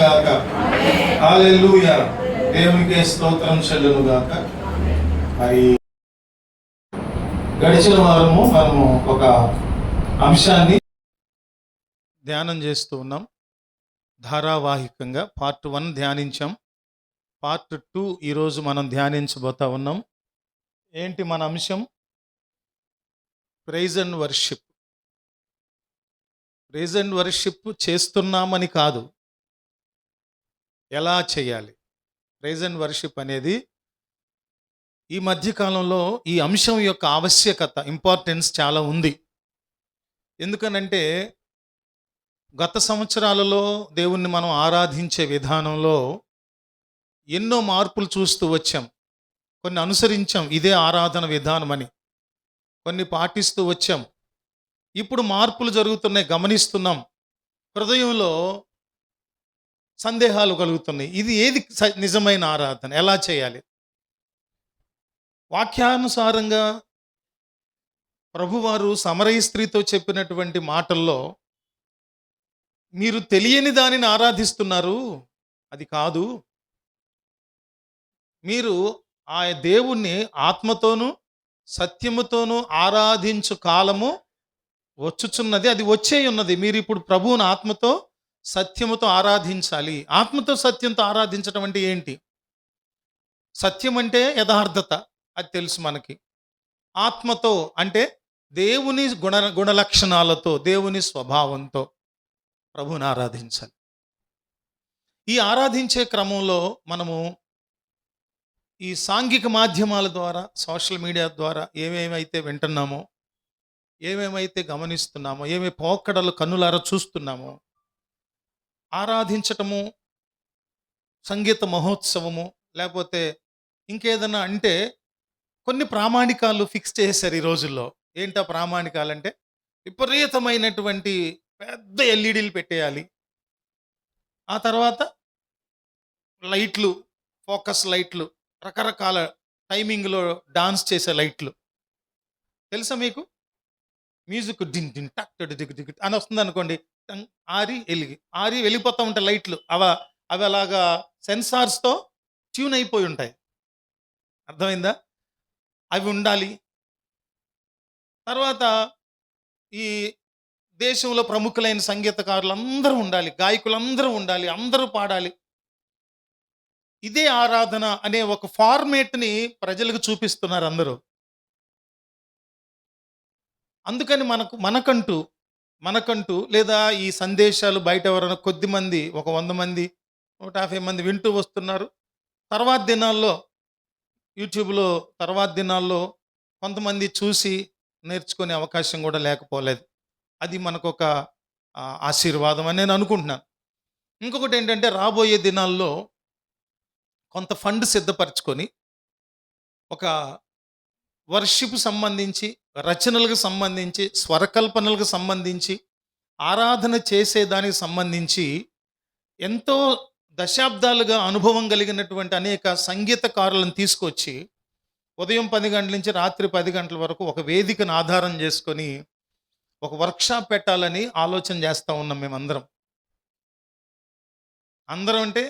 గాక. హల్లెలూయా. దేవునికే స్తోత్రం చెల్లును గాక. మరి గడిచిన వారము మనము ఒక అంశాన్ని ధ్యానం చేస్తూ ఉన్నాం. ధారావాహికంగా పార్ట్ 1 ధ్యానించాం. పార్ట్ 2 ఈరోజు మనం ధ్యానించబోతా ఉన్నాం. ఏంటి మన అంశం? Praise and worship. Praise and worship చేస్తున్నామని కాదు, ఎలా చేయాలి? ప్రైజ్ అండ్ వర్షిప్ అనేది ఈ మధ్యకాలంలో ఈ అంశం యొక్క ఆవశ్యకత, ఇంపార్టెన్స్ చాలా ఉంది. ఎందుకనంటే గత సంవత్సరాలలో దేవుణ్ణి మనం ఆరాధించే విధానంలో ఎన్నో మార్పులు చూస్తూ వచ్చాం. కొన్ని అనుసరించాం, ఇదే ఆరాధన విధానం అని. కొన్ని పాటిస్తూ వచ్చాం. ఇప్పుడు మార్పులు జరుగుతున్నాయి, గమనిస్తున్నాం. హృదయంలో సందేహాలు కలుగుతున్నాయి. ఇది ఏది నిజమైన ఆరాధన? ఎలా చేయాలి? వాక్యానుసారంగా ప్రభువారు సమరయ స్త్రీతో చెప్పినటువంటి మాటల్లో, మీరు తెలియని దానిని ఆరాధిస్తున్నారు, అది కాదు. మీరు ఆ దేవుణ్ణి ఆత్మతోనూ సత్యముతోనూ ఆరాధించు కాలము వచ్చుచున్నది, అది వచ్చే ఉన్నది. మీరు ఇప్పుడు ప్రభువుని ఆత్మతో సత్యముతో ఆరాధించాలి. ఆత్మతో సత్యంతో ఆరాధించడం అంటే ఏంటి? సత్యం అంటే యథార్థత, అది తెలుసు మనకి. ఆత్మతో అంటే దేవుని గుణలక్షణాలతో, దేవుని స్వభావంతో ప్రభువుని ఆరాధించాలి. ఈ ఆరాధించే క్రమంలో మనము ఈ సాంఘిక మాధ్యమాల ద్వారా, సోషల్ మీడియా ద్వారా ఏమేమైతే వింటున్నామో, ఏమేమైతే గమనిస్తున్నామో, ఏమే పోకడలు కన్నులారా చూస్తున్నామో, ఆరాధించటము, సంగీత మహోత్సవము, లేకపోతే ఇంకేదన్నా అంటే కొన్ని ప్రామాణికాలు ఫిక్స్ చేశారు ఈ రోజుల్లో. ఏంటా ప్రామాణికాలంటే, విపరీతమైనటువంటి పెద్ద ఎల్ఈడీలు పెట్టేయాలి. ఆ తర్వాత లైట్లు, ఫోకస్ లైట్లు, రకరకాల టైమింగ్లో డాన్స్ చేసే లైట్లు. తెలుసా మీకు? మ్యూజిక్ డిన్ డిన్ టక్ టిక్ టిక్ అని వస్తుంది అనుకోండి, ఆరి వెళ్ళిపోతూ ఉంటాయి లైట్లు. అవి అలాగా సెన్సార్స్తో ట్యూన్ అయిపోయి ఉంటాయి. అర్థమైందా? అవి ఉండాలి. తర్వాత ఈ దేశంలో ప్రముఖులైన సంగీతకారులు అందరూ ఉండాలి, గాయకులందరూ ఉండాలి, అందరూ పాడాలి. ఇదే ఆరాధన అనే ఒక ఫార్మేట్ని ప్రజలకు చూపిస్తున్నారు అందరూ. అందుకని మనకంటూ లేదా ఈ సందేశాలు బయట ఎవరైనా కొద్ది మంది, ఒక 100 మంది, 150 మంది వింటూ వస్తున్నారు. తర్వాత దినాల్లో యూట్యూబ్లో కొంతమంది చూసి నేర్చుకునే అవకాశం కూడా లేకపోలేదు. అది మనకొక ఆశీర్వాదం అని నేను అనుకుంటున్నాను. ఇంకొకటి ఏంటంటే, రాబోయే దినాల్లో కొంత ఫండ్ సిద్ధపరచుకొని ఒక వర్షిప్ సంబంధించి, రచనలకు సంబంధించి, స్వరకల్పనలకు సంబంధించి, ఆరాధన చేసేదానికి సంబంధించి ఎంతో దశాబ్దాలుగా అనుభవం కలిగినటువంటి అనేక సంగీతకారులను తీసుకొచ్చి ఉదయం 10 గంటల నుంచి రాత్రి 10 గంటల వరకు ఒక వేదికను ఆధారం చేసుకొని ఒక వర్క్షాప్ పెట్టాలని ఆలోచన చేస్తూ ఉన్నాం మేమందరం. అందరం అంటే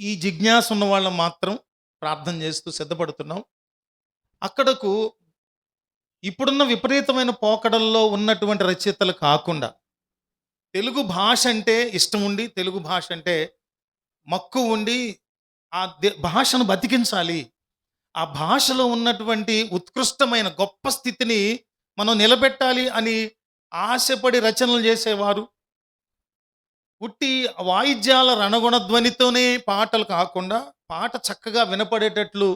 ఈ జిజ్ఞాస ఉన్న వాళ్ళం మాత్రం ప్రార్థన చేస్తూ సిద్ధపడుతున్నాం. అక్కడకు ఇప్పుడున్న విపరీతమైన పోకడల్లో ఉన్నటువంటి రచయితలు కాకుండా, తెలుగు భాష అంటే ఇష్టం ఉండి, తెలుగు భాష అంటే మక్కువ ఉండి, ఆ భాషను బతికించాలి, ఆ భాషలో ఉన్నటువంటి ఉత్కృష్టమైన గొప్ప స్థితిని మనం నిలబెట్టాలి అని ఆశపడి రచనలు చేసేవారు. ఉట్టి వాయిద్యాల రణగుణధ్వనితోనే పాటలు కాకుండా, పాట చక్కగా వినపడేటట్లు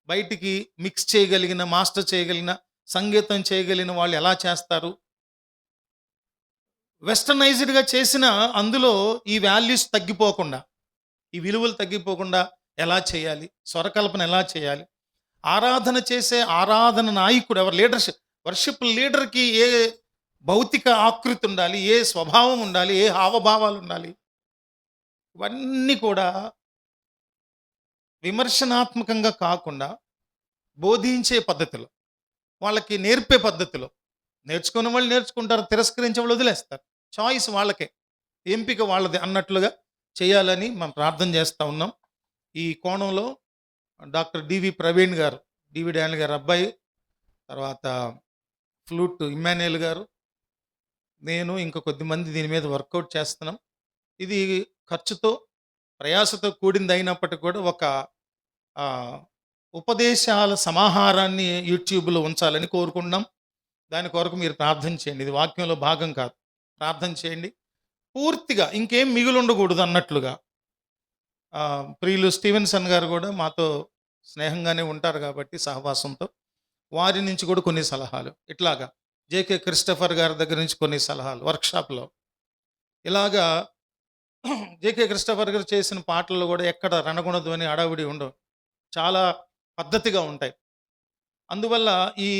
బయటికి మిక్స్ చేయగలిగిన, మాస్టర్ చేయగలిగిన, సంగీతం చేయగలిగిన వాళ్ళు ఎలా చేస్తారు? వెస్టర్నైజ్డ్గా చేసిన అందులో ఈ వాల్యూస్ తగ్గిపోకుండా, ఈ విలువలు తగ్గిపోకుండా ఎలా చేయాలి? స్వరకల్పన ఎలా చేయాలి? ఆరాధన చేసే ఆరాధన నాయకుడు ఎవరు? లీడర్షిప్, వర్షిప్ లీడర్కి ఏ భౌతిక ఆకృతి ఉండాలి, ఏ స్వభావం ఉండాలి, ఏ హావభావాలు ఉండాలి? ఇవన్నీ కూడా విమర్శనాత్మకంగా కాకుండా బోధించే పద్ధతిలో, వాళ్ళకి నేర్పే పద్ధతిలో. నేర్చుకున్న వాళ్ళు నేర్చుకుంటారు, తిరస్కరించే వాళ్ళు వదిలేస్తారు. చాయిస్ వాళ్ళకే, ఎంపిక వాళ్ళది అన్నట్లుగా చేయాలని మనం ప్రార్థన చేస్తూ ఉన్నాం. ఈ కోణంలో డాక్టర్ డివి ప్రవీణ్ గారు, డివి డానియల్ గారు అబ్బాయి, తర్వాత ఫ్లూట్ ఇమ్మాన్యుయల్ గారు, నేను ఇంకా కొద్దిమంది దీని మీద వర్కౌట్ చేస్తున్నాం. ఇది ఖర్చుతో, ప్రయాసతో కూడింది అయినప్పటికీ కూడా ఒక ఉపదేశాల సమాహారాన్ని యూట్యూబ్లో ఉంచాలని కోరుకుంటున్నాం. దాని కొరకు మీరు ప్రార్థన చేయండి. ఇది వాక్యంలో భాగం కాదు. ప్రార్థన చేయండి. పూర్తిగా ఇంకేం మిగిలి ఉండకూడదు అన్నట్లుగా. ప్రియులు స్టీవెన్సన్ గారు కూడా మాతో స్నేహంగానే ఉంటారు కాబట్టి సహవాసంతో, వారి నుంచి కూడా కొన్ని సలహాలు, ఇట్లాగా జేకే క్రిస్టఫర్ గారి దగ్గర నుంచి కొన్ని సలహాలు వర్క్షాప్లో. ఇలాగా జేకే క్రిస్టఫర్ గారు చేసిన పాటల్లో కూడా ఎక్కడ రణగుణ ధ్వని హడావిడి ఉండవు, చాలా పద్ధతిగా ఉంటాయి. అందువల్ల ఈ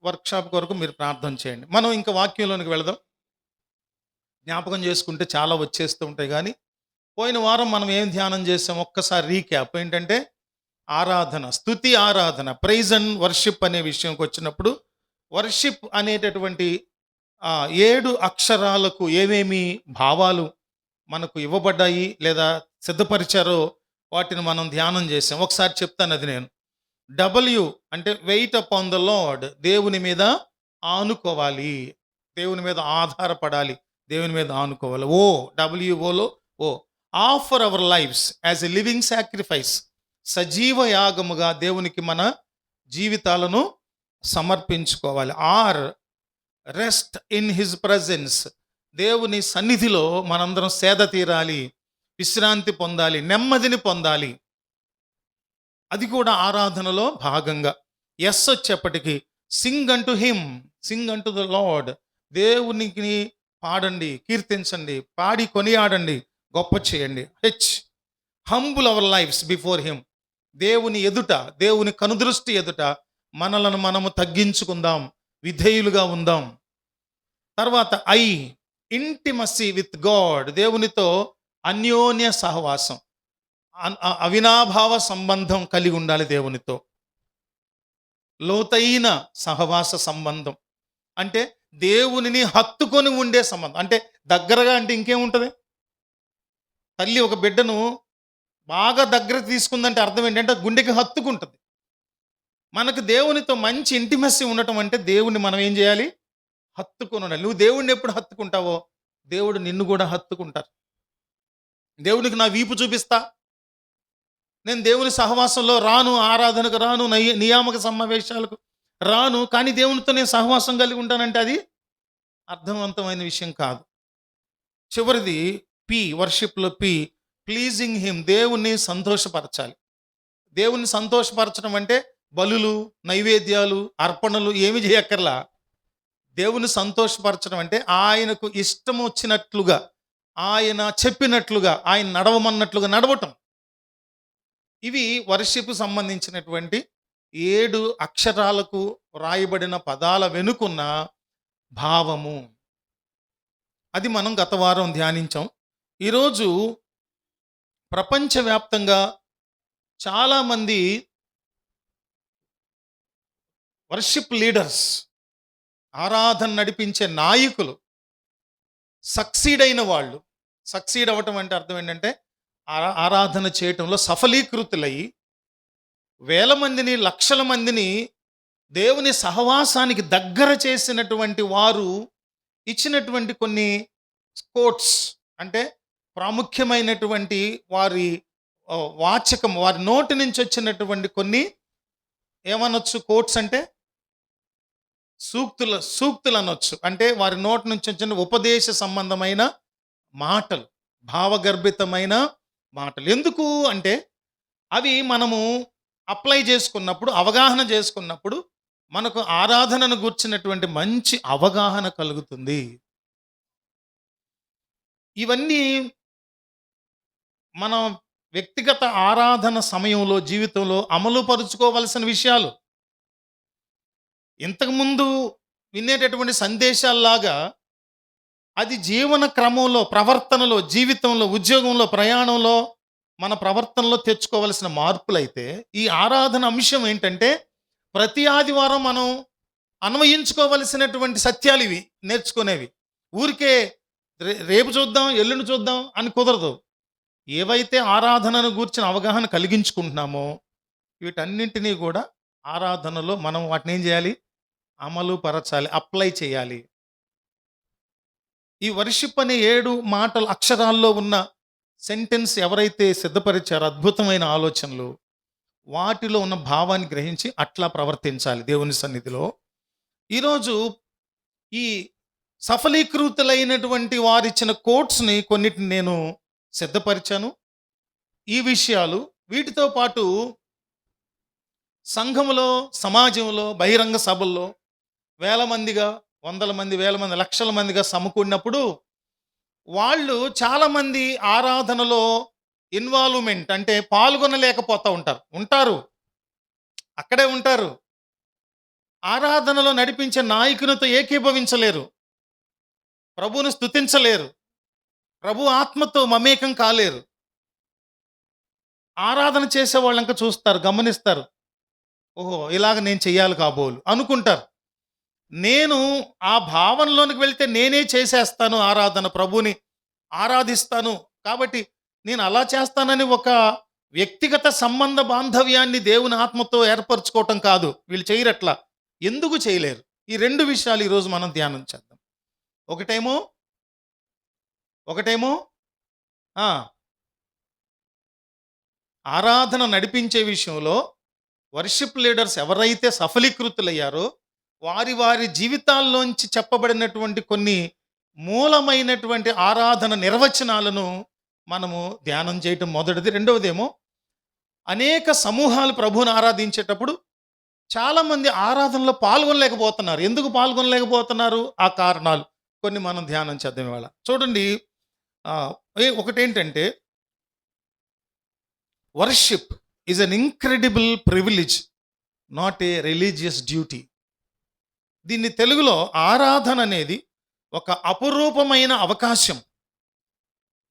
వర్క్షాప్ కొరకు మీరు ప్రార్థన చేయండి. మనం ఇంకా వాక్యంలోనికి వెళదాం. జ్ఞాపకం చేసుకుంటే చాలా వచ్చేస్తూ ఉంటాయి, కానీ పోయిన వారం మనం ఏం ధ్యానం చేసాం ఒక్కసారి రీక్యాప్ ఏంటంటే ఆరాధన, స్తుతి ఆరాధన, ప్రైజ్ అండ్ వర్షిప్ అనే విషయంకి వచ్చినప్పుడు, వర్షిప్ అనేటటువంటి 7 అక్షరాలకు ఏమేమి భావాలు మనకు ఇవ్వబడ్డాయి లేదా సిద్ధపరిచారో వాటిని మనం ధ్యానం చేసాం. ఒకసారి చెప్తాను అది నేను. డబ్ల్యూ అంటే వెయిట్ అపాన్ ద లార్డ్, దేవుని మీద ఆనుకోవాలి, దేవుని మీద ఆధారపడాలి, దేవుని మీద ఆనుకోవాలి. ఓ డబ్ల్యూఓలో ఓ, offer our lives as a living sacrifice, సజీవ యాగముగా దేవునికి మన జీవితాలను సమర్పించుకోవాలి. Or rest in his presence, దేవుని సన్నిధిలో మనందరం సేద తీరాలి, విశ్రాంతి పొందాలి, నెమ్మదిని పొందాలి. అది కూడా ఆరాధనలో భాగంగా. ఎస్ వచ్చేప్పటికి sing unto him, sing unto the lord, దేవునికి పాడండి, కీర్తించండి, పాడి కొనియాడండి, గొప్ప చేయండి. H humble our lives before him, దేవుని ఎదుట, దేవుని కనుదృష్టి ఎదుట మనలను మనము తగ్గించుకుందాం, విధేయులుగా ఉందాం. తర్వాత ఐ ఇంటిమసీ విత్ గాడ్, దేవునితో అన్యోన్య సహవాసం, అవినాభావ సంబంధం కలిగి ఉండాలి దేవునితో. లోతైన సహవాస సంబంధం అంటే దేవునిని హత్తుకొని ఉండే సంబంధం. అంటే దగ్గరగా అంటే ఇంకేముంటుంది? తల్లి ఒక బిడ్డను బాగా దగ్గర తీసుకుందంటే అర్థం ఏంటంటే గుండెకి హత్తుకుంటుంది. మనకు దేవునితో మంచి ఇంటిమసీ ఉండటం అంటే దేవుని మనం ఏం చేయాలి? హత్తుకొని ఉండాలి. నువ్వు దేవుడిని ఎప్పుడు హత్తుకుంటావో దేవుడు నిన్ను కూడా హత్తుకుంటారు. దేవునికి నా వీపు చూపిస్తా, నేను దేవుని సహవాసంలో రాను, ఆరాధనకు రాను, నియామక సమావేశాలకు రాను, కానీ దేవునితో నేను సహవాసం కలిగి ఉంటానంటే అది అర్థవంతమైన విషయం కాదు. చివరిది పి, వర్షిప్లో పి, ప్లీజింగ్ హిమ్, దేవుణ్ణి సంతోషపరచాలి. దేవుణ్ణి సంతోషపరచడం అంటే బలులు, నైవేద్యాలు, అర్పణలు ఏమి చేయక్కర్లా. దేవుని సంతోషపరచడం అంటే ఆయనకు ఇష్టం వచ్చినట్లుగా, ఆయన చెప్పినట్లుగా, ఆయన నడవమన్నట్లుగా నడవటం. ఇవి వర్షిప్ సంబంధించినటువంటి 7 అక్షరాలకు రాయబడిన పదాల వెనుకున్న భావము. అది మనం గత వారం ధ్యానించాం. ఈరోజు ప్రపంచవ్యాప్తంగా చాలామంది వర్షిప్ లీడర్స్, ఆరాధన నడిపించే నాయకులు, సక్సీడ్ అయిన వాళ్ళు, సక్సీడ్ అవ్వటం అంటే అర్థం ఏంటంటే ఆరాధన చేయటంలో సఫలీకృతులయ్యి వేల మందిని, లక్షల మందిని దేవుని సహవాసానికి దగ్గర చేసినటువంటి వారు ఇచ్చినటువంటి కొన్ని కోట్స్, అంటే ప్రాముఖ్యమైనటువంటి వారి వాచకం, వారి నోటి నుంచి వచ్చినటువంటి కొన్ని ఏమనొచ్చు, కోట్స్ అంటే సూక్తులు అనొచ్చు. అంటే వారి నోటి నుంచి వచ్చిన ఉపదేశ సంబంధమైన మాటలు, భావగర్భితమైన మాటలు. ఎందుకు అంటే అవి మనము అప్లై చేసుకున్నప్పుడు, అవగాహన చేసుకున్నప్పుడు మనకు ఆరాధనను గూర్చినటువంటి మంచి అవగాహన కలుగుతుంది. ఇవన్నీ మన వ్యక్తిగత ఆరాధన సమయంలో, జీవితంలో అమలుపరుచుకోవలసిన విషయాలు. ఇంతకుముందు వినేటటువంటి సందేశాల్లాగా అది జీవన క్రమంలో, ప్రవర్తనలో, జీవితంలో, ఉద్యోగంలో, ప్రయాణంలో మన ప్రవర్తనలో తెచ్చుకోవలసిన మార్పులైతే, ఈ ఆరాధన అంశం ఏంటంటే ప్రతి ఆదివారం మనం అన్వయించుకోవలసినటువంటి సత్యాలు ఇవి, నేర్చుకునేవి. ఊరికే రేపు చూద్దాం, ఎల్లుండి చూద్దాం అని కుదరదు. ఏవైతే ఆరాధనను గూర్చిన అవగాహన కలిగించుకుంటున్నామో, వీటన్నింటినీ గూడా ఆరాధనలో మనం వాటిని ఏం జేయాలి? అమలు పరచాలి. అప్లై చేయాలి. ఈ వర్షిప్ అనే 7 మాటలు అక్షరాల్లో ఉన్న సెంటెన్స్ ఎవరైతే సిద్ధపరిచారో అద్భుతమైన ఆలోచనలు, వాటిలో ఉన్న భావాన్ని గ్రహించి అట్లా ప్రవర్తించాలి దేవుని సన్నిధిలో. ఈరోజు ఈ సఫలీకృతులైనటువంటి వారిచ్చిన కోట్స్‌ని కొన్నిటిని నేను సిద్ధపరిచాను. ఈ విషయాలు వీటితో పాటు సంఘములో, సమాజంలో, బహిరంగ సభల్లో వేల మందిగా, వందల మంది, వేల మంది, లక్షల మందిగా సమకూడినప్పుడు వాళ్ళు చాలామంది ఆరాధనలో ఇన్వాల్వ్‌మెంట్ అంటే పాల్గొనలేకపోతా ఉంటారు. ఉంటారు. అక్కడే ఉంటారు. ఆరాధనలో నడిపించే నాయకునితో ఏకీభవించలేరు. ప్రభువుని స్తుతించలేరు. ప్రభు ఆత్మతో మమేకం కాలేరు. ఆరాధన చేసేవాళ్ళంక చూస్తారు, గమనిస్తారు. ఓహో! ఇలాగ నేను చెయ్యాలి కాబోలు అనుకుంటారు. నేను ఆ భావనలోనికి వెళ్తే నేనే చేసేస్తాను ఆరాధన, ప్రభువుని ఆరాధిస్తాను. కాబట్టి నేను అలా చేస్తానని ఒక వ్యక్తిగత సంబంధ బాంధవ్యాన్ని దేవుని ఆత్మతో ఏర్పరచుకోవటం కాదు. వీళ్ళు చెయ్యరట్లా. ఎందుకు చేయలేరు? ఈ 2 విషయాలు ఈరోజు మనం ధ్యానం చేద్దాం. ఒకటేమో ఒకటేమో ఆ! ఆరాధన నడిపించే విషయంలో వర్షిప్ లీడర్స్ ఎవరైతే సఫలీకృతులయ్యారో వారి వారి జీవితాల్లోంచి చెప్పబడినటువంటి కొన్ని మూలమైనటువంటి ఆరాధన నిర్వచనాలను మనము ధ్యానం చేయటం మొదటిది. రెండవదేమో అనేక సమూహాలు ప్రభువుని ఆరాధించేటప్పుడు చాలామంది ఆరాధనలో పాల్గొనలేకపోతున్నారు. ఎందుకు పాల్గొనలేకపోతున్నారు? ఆ కారణాలు కొన్ని మనం ధ్యానం చేద్దాం ఇవాళ. చూడండి, ఒకటేంటంటే worship is an incredible privilege, not a religious duty. దీన్ని తెలుగులో ఆరాధన అనేది ఒక అపురూపమైన అవకాశం,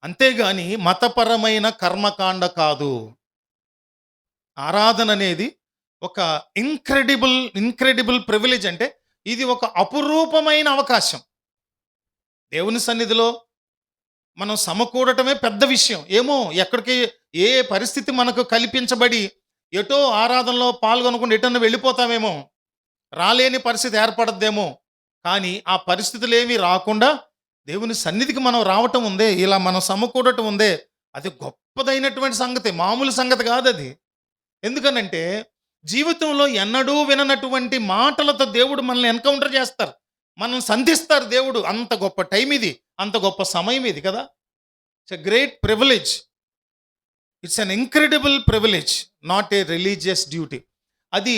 అంతేగాని మతపరమైన కర్మకాండ కాదు. ఆరాధన అనేది ఒక ఇంక్రెడిబుల్ ప్రివిలేజ్, అంటే ఇది ఒక అపురూపమైన అవకాశం. దేవుని సన్నిధిలో మనం సమకూడటమే పెద్ద విషయం. ఏమో ఎక్కడికి ఏ పరిస్థితి మనకు కల్పించబడి ఎటో ఆరాధనలో పాల్గొనకుండా ఎటన్నా వెళ్ళిపోతామేమో, రాలేని పరిస్థితి ఏర్పడద్దేమో. కానీ ఆ పరిస్థితులు ఏమీ రాకుండా దేవుని సన్నిధికి మనం రావటం ఉందే, ఇలా మనం సమకూడటం ఉందే, అది గొప్పదైనటువంటి సంగతి, మామూలు సంగతి కాదు అది. ఎందుకనంటే జీవితంలో ఎన్నడూ విననటువంటి మాటలతో దేవుడు మనల్ని ఎన్కౌంటర్ చేస్తారు, మనం సంధిస్తారు దేవుడు. అంత గొప్ప టైం ఇది, అంత గొప్ప సమయం ఇది కదా. It's a great privilege. It's an incredible privilege, not a religious duty. అది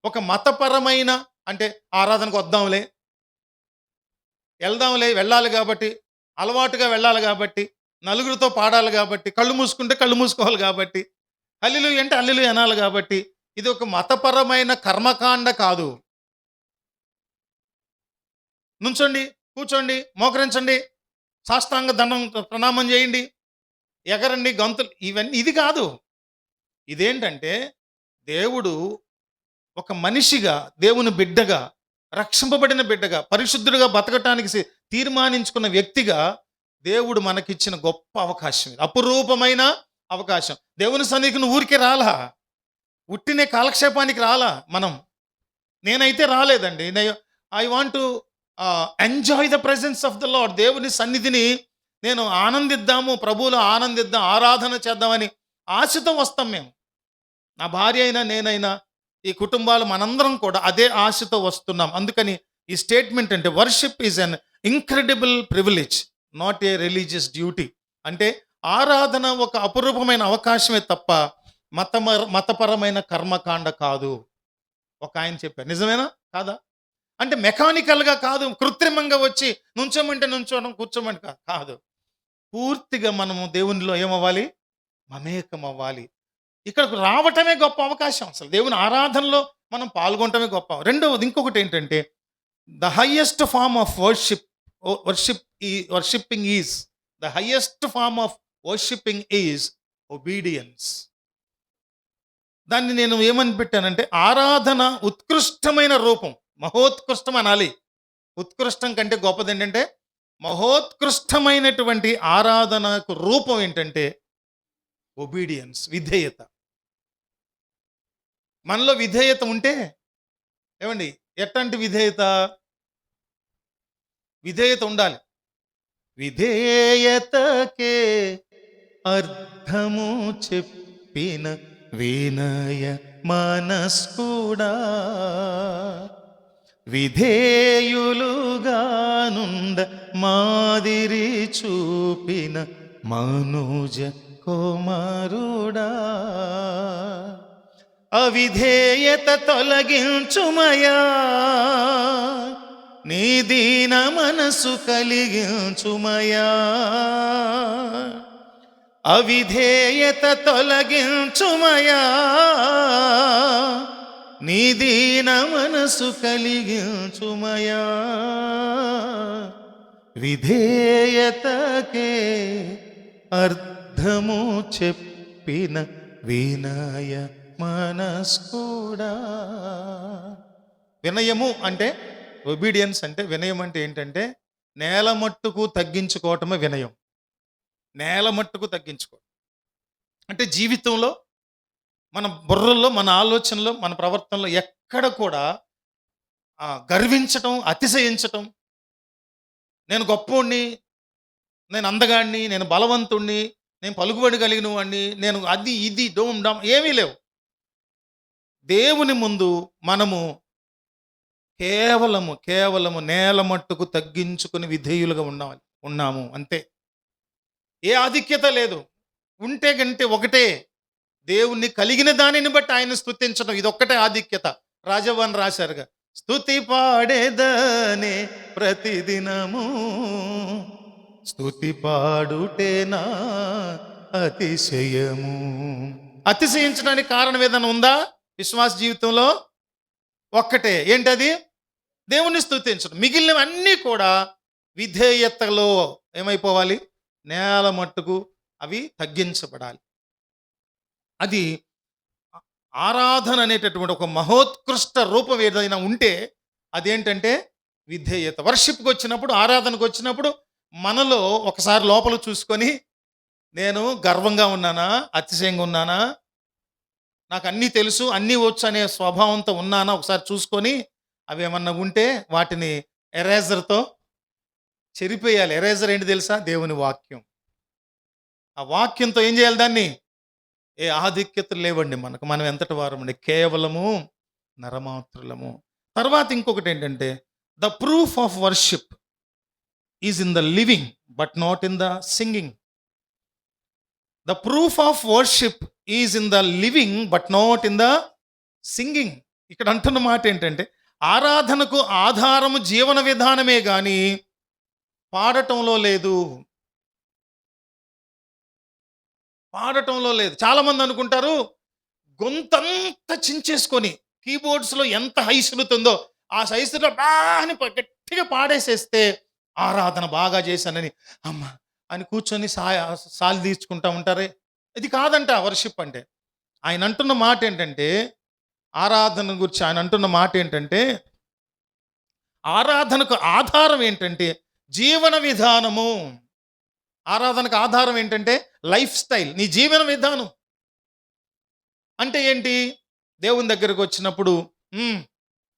ఒక మతపరమైన, అంటే ఆరాధనకు వద్దాంలే, వెళ్దాంలే, వెళ్ళాలి కాబట్టి, అలవాటుగా వెళ్ళాలి కాబట్టి, నలుగురితో పాడాలి కాబట్టి, కళ్ళు మూసుకుంటే కళ్ళు మూసుకోవాలి కాబట్టి, హల్లెలూయా అంటే హల్లెలూయా అనాలి కాబట్టి, ఇది ఒక మతపరమైన కర్మకాండ కాదు. నుంచోండి, కూర్చోండి, మోకరించండి, సాష్టాంగ దండం ప్రణామం చేయండి, ఎగరండి, గంతులు, ఇవన్నీ ఇది కాదు. ఇదేంటంటే దేవుడు ఒక మనిషిగా, దేవుని బిడ్డగా, రక్షింపబడిన బిడ్డగా, పరిశుద్ధుడిగా బతకటానికి తీర్మానించుకున్న వ్యక్తిగా దేవుడు మనకిచ్చిన గొప్ప అవకాశం, అపురూపమైన అవకాశం. దేవుని సన్నిధికి నువ్వు ఊరికే రాలా, ఉట్టినే కాలక్షేపానికి రాలా. నేనైతే రాలేదండి. I want to enjoy the presence of the lord. దేవుని సన్నిధిని నేను ఆనందిద్దాము, ప్రభువులో ఆనందిద్దాం, ఆరాధన చేద్దామని ఆశతో వస్తాం మేము. నా భార్య అయినా, నేనైనా, ఈ కుటుంబాలు, మనందరం కూడా అదే ఆశతో వస్తున్నాం. అందుకని ఈ స్టేట్మెంట్ అంటే worship is an incredible privilege, not a religious duty. అంటే ఆరాధన ఒక అపురూపమైన అవకాశమే తప్ప మతపరమైన కర్మకాండ కాదు. ఒక ఆయన చెప్పారు, నిజమేనా కాదా? అంటే మెకానికల్గా కాదు, కృత్రిమంగా వచ్చి నుంచోమంటే నుంచోవడం, కూర్చోమంటే కాదు. పూర్తిగా మనము దేవునిలో ఏమవ్వాలి? మమేకం అవ్వాలి. ఇక్కడికి రావటమే గొప్ప అవకాశం. అసలు దేవుని ఆరాధనలో మనం పాల్గొనటమే గొప్ప. రెండవది ఇంకొకటి ఏంటంటే the highest form of worshipping is the highest form of worshipping is obedience. దాన్ని నేను ఏమని పెట్టానంటే ఆరాధన ఉత్కృష్టమైన రూపం, మహోత్కృష్టం అనాలి. ఉత్కృష్టం కంటే గొప్పది ఏంటంటే మహోత్కృష్టమైనటువంటి ఆరాధనకు రూపం ఏంటంటే ఒబీడియన్స్, విధేయత. మనలో విధేయత ఉంటే ఏమండి, ఎట్లాంటి విధేయత? విధేయత ఉండాలి. విధేయతకే అర్థము చెప్పిన వినయ మనస్కుడా, విధేయులుగానుండ మాదిరి చూపిన మనుజ కుమారుడా, అవిధేయత తొలగించుమయా, నీ దీన మనసు కలిగించుమయా, అవిధేయత తొలగించుమయా, నీ దీన మనసు కలిగించుమయా, విధేయతకే అర్థము చెప్పిన వినయ మనస్కుడా. వినయము అంటే, ఒబీడియన్స్ అంటే, వినయం అంటే ఏంటంటే నేల మట్టుకు తగ్గించుకోవటమే వినయం. నేల మట్టుకు తగ్గించుకోవడం అంటే జీవితంలో మన బుర్రల్లో, మన ఆలోచనలో, మన ప్రవర్తనలో ఎక్కడ కూడా గర్వించటం, అతిశయించటం, నేను గొప్పోడిని, నేను అందగాడిని, నేను బలవంతుణ్ణి, నేను పలుకుబడి కలిగిన వాడిని, నేను అది ఇది డోమ్ డామ్ ఏమీ లేవు. దేవుని ముందు మనము కేవలము నేల మట్టుకు తగ్గించుకుని విధేయులుగా ఉన్నాము అంతే. ఏ ఆధిక్యత లేదు. ఉంటే గంటే ఒకటే, దేవుణ్ణి కలిగిన దానిని బట్టి ఆయన స్తుతించడం, ఇదొక్కటే ఆధిక్యత. రాజవ్వన్ రాశారుగా, స్తుతి పాడేదనే ప్రతిదినము, స్తుతి పాడుటేనా అతిశయము. అతిశయించడానికి కారణం ఏదైనా ఉందా విశ్వాస జీవితంలో? ఒక్కటే, ఏంటది? దేవుణ్ణి స్తుతించడం. మిగిలినవన్నీ కూడా విధేయతలో ఏమైపోవాలి? నేల మట్టుకు అవి తగ్గించబడాలి. అది ఆరాధన అనేటటువంటి ఒక మహోత్కృష్ట రూపం ఏదైనా ఉంటే అదేంటంటే విధేయత. వర్షిప్కి వచ్చినప్పుడు, ఆరాధనకు వచ్చినప్పుడు మనలో ఒకసారి లోపల చూసుకొని, నేను గర్వంగా ఉన్నానా, అతిశయంగా ఉన్నానా, నాకు అన్నీ తెలుసు, అన్నీ వచ్చు అనే స్వభావంతో ఉన్నానా ఒకసారి చూసుకొని, అవి ఏమన్నా ఉంటే వాటిని ఎరేజర్తో చెరిపేయాలి. ఎరేజర్ ఏంటి తెలుసా? దేవుని వాక్యం. ఆ వాక్యంతో ఏం చేయాలి? దాన్ని ఏ ఆధిక్యతలు లేవండి మనకు, మనం ఎంతటి వారమండి, కేవలము నరమాత్రులము. తర్వాత ఇంకొకటి ఏంటంటే, the proof of worship is in the living but not in the singing. The proof of worship is in the living but not in the singing. ఇక్కడ అంటున్న మాట ఏంటంటే, ఆరాధనకు ఆధారము జీవన విధానమే కానీ పాడటంలో లేదు. పాడటంలో లేదు. చాలామంది అనుకుంటారు, గొంతంతా చించేసుకొని కీబోర్డ్స్లో ఎంత హైసులుతుందో ఆ సైజులో అని గట్టిగా పాడేసేస్తే ఆరాధన బాగా చేశానని అమ్మ అని కూర్చొని సాలి తీర్చుకుంటా ఉంటారే. ఇది కాదంట వర్షిప్ అంటే. ఆయన అంటున్న మాట ఏంటంటే, ఆరాధన గురించి ఆయన అంటున్న మాట ఏంటంటే, ఆరాధనకు ఆధారం ఏంటంటే జీవన విధానము. ఆరాధనకు ఆధారం ఏంటంటే లైఫ్ స్టైల్, నీ జీవన విధానం. అంటే ఏంటి? దేవుని దగ్గరకు వచ్చినప్పుడు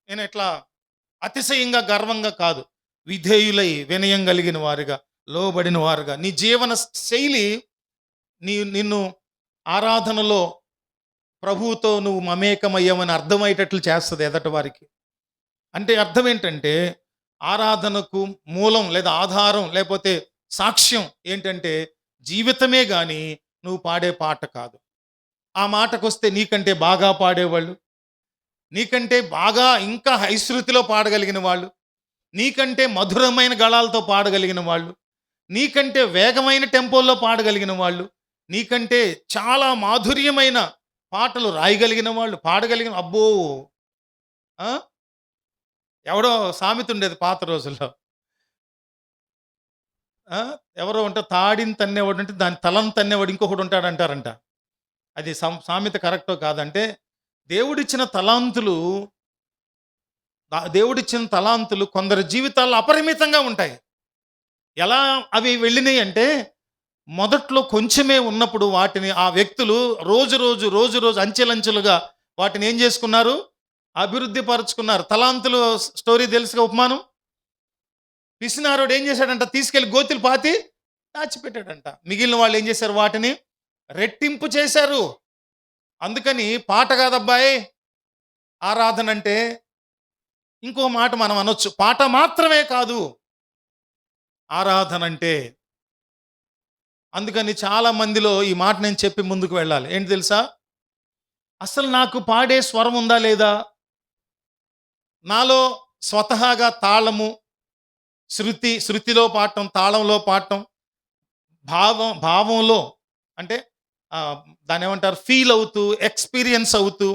నేను ఎట్లా అతిశయంగా గర్వంగా కాదు, విధేయులై వినయం కలిగిన వారుగా, లోబడిన వారుగా నీ జీవన శైలి నిన్ను ఆరాధనలో ప్రభువుతో నువ్వు మమేకమయ్యామని అర్థమయ్యేటట్లు చేస్తుంది ఎదటి వారికి. అంటే అర్థం ఏంటంటే, ఆరాధనకు మూలం లేదా ఆధారం లేకపోతే సాక్ష్యం ఏంటంటే జీవితమే కానీ నువ్వు పాడే పాట కాదు. ఆ మాటకొస్తే నీకంటే బాగా పాడేవాళ్ళు, నీకంటే బాగా ఇంకా హైశృతిలో పాడగలిగిన వాళ్ళు, నీకంటే మధురమైన గళాలతో పాడగలిగిన వాళ్ళు, నీకంటే వేగమైన టెంపోల్లో పాడగలిగిన వాళ్ళు, నీకంటే చాలా మాధుర్యమైన పాటలు రాయగలిగిన వాళ్ళు, పాడగలిగిన అబ్బో. ఎవడో సామెత ఉండేది పాత రోజుల్లో, ఎవరో ఉంటే తాడిని తన్నేవాడు అంటే దాని తలను తన్నేవాడు ఇంకొకటి ఉంటాడంటారంట. అది సామెత కరెక్టో కాదంటే, దేవుడిచ్చిన తలాంతులు కొందరి జీవితాల్లో అపరిమితంగా ఉంటాయి. ఎలా అవి వెళ్ళినాయి అంటే, మొదట్లో కొంచెమే ఉన్నప్పుడు వాటిని ఆ వ్యక్తులు రోజు అంచెలంచెలుగా వాటిని ఏం చేసుకున్నారు? అభివృద్ధి పరుచుకున్నారు. తలాంతులు స్టోరీ తెలుసుగా ఉపమానం. పిసినారోడు ఏం చేశాడంట? తీసుకెళ్ళి గోతిలో పాతి దాచిపెట్టాడంట. మిగిలిన వాళ్ళు ఏం చేశారు? వాటిని రెట్టింపు చేశారు. అందుకని పాట కాదబ్బాయి ఆరాధన అంటే. ఇంకో మాట మనం అనొచ్చు, పాట మాత్రమే కాదు ఆరాధన అంటే. అందుకని చాలా మందిలో ఈ మాట నేను చెప్పి ముందుకు వెళ్ళాలి. ఏంటి తెలుసా? అసలు నాకు పాడే స్వరం ఉందా లేదా? నాలో స్వతహాగా తాళము, శృతిలో పాడటం, తాళంలో పాడటం, భావంలో అంటే దాన్ని ఏమంటారు, ఫీల్ అవుతూ, ఎక్స్పీరియన్స్ అవుతూ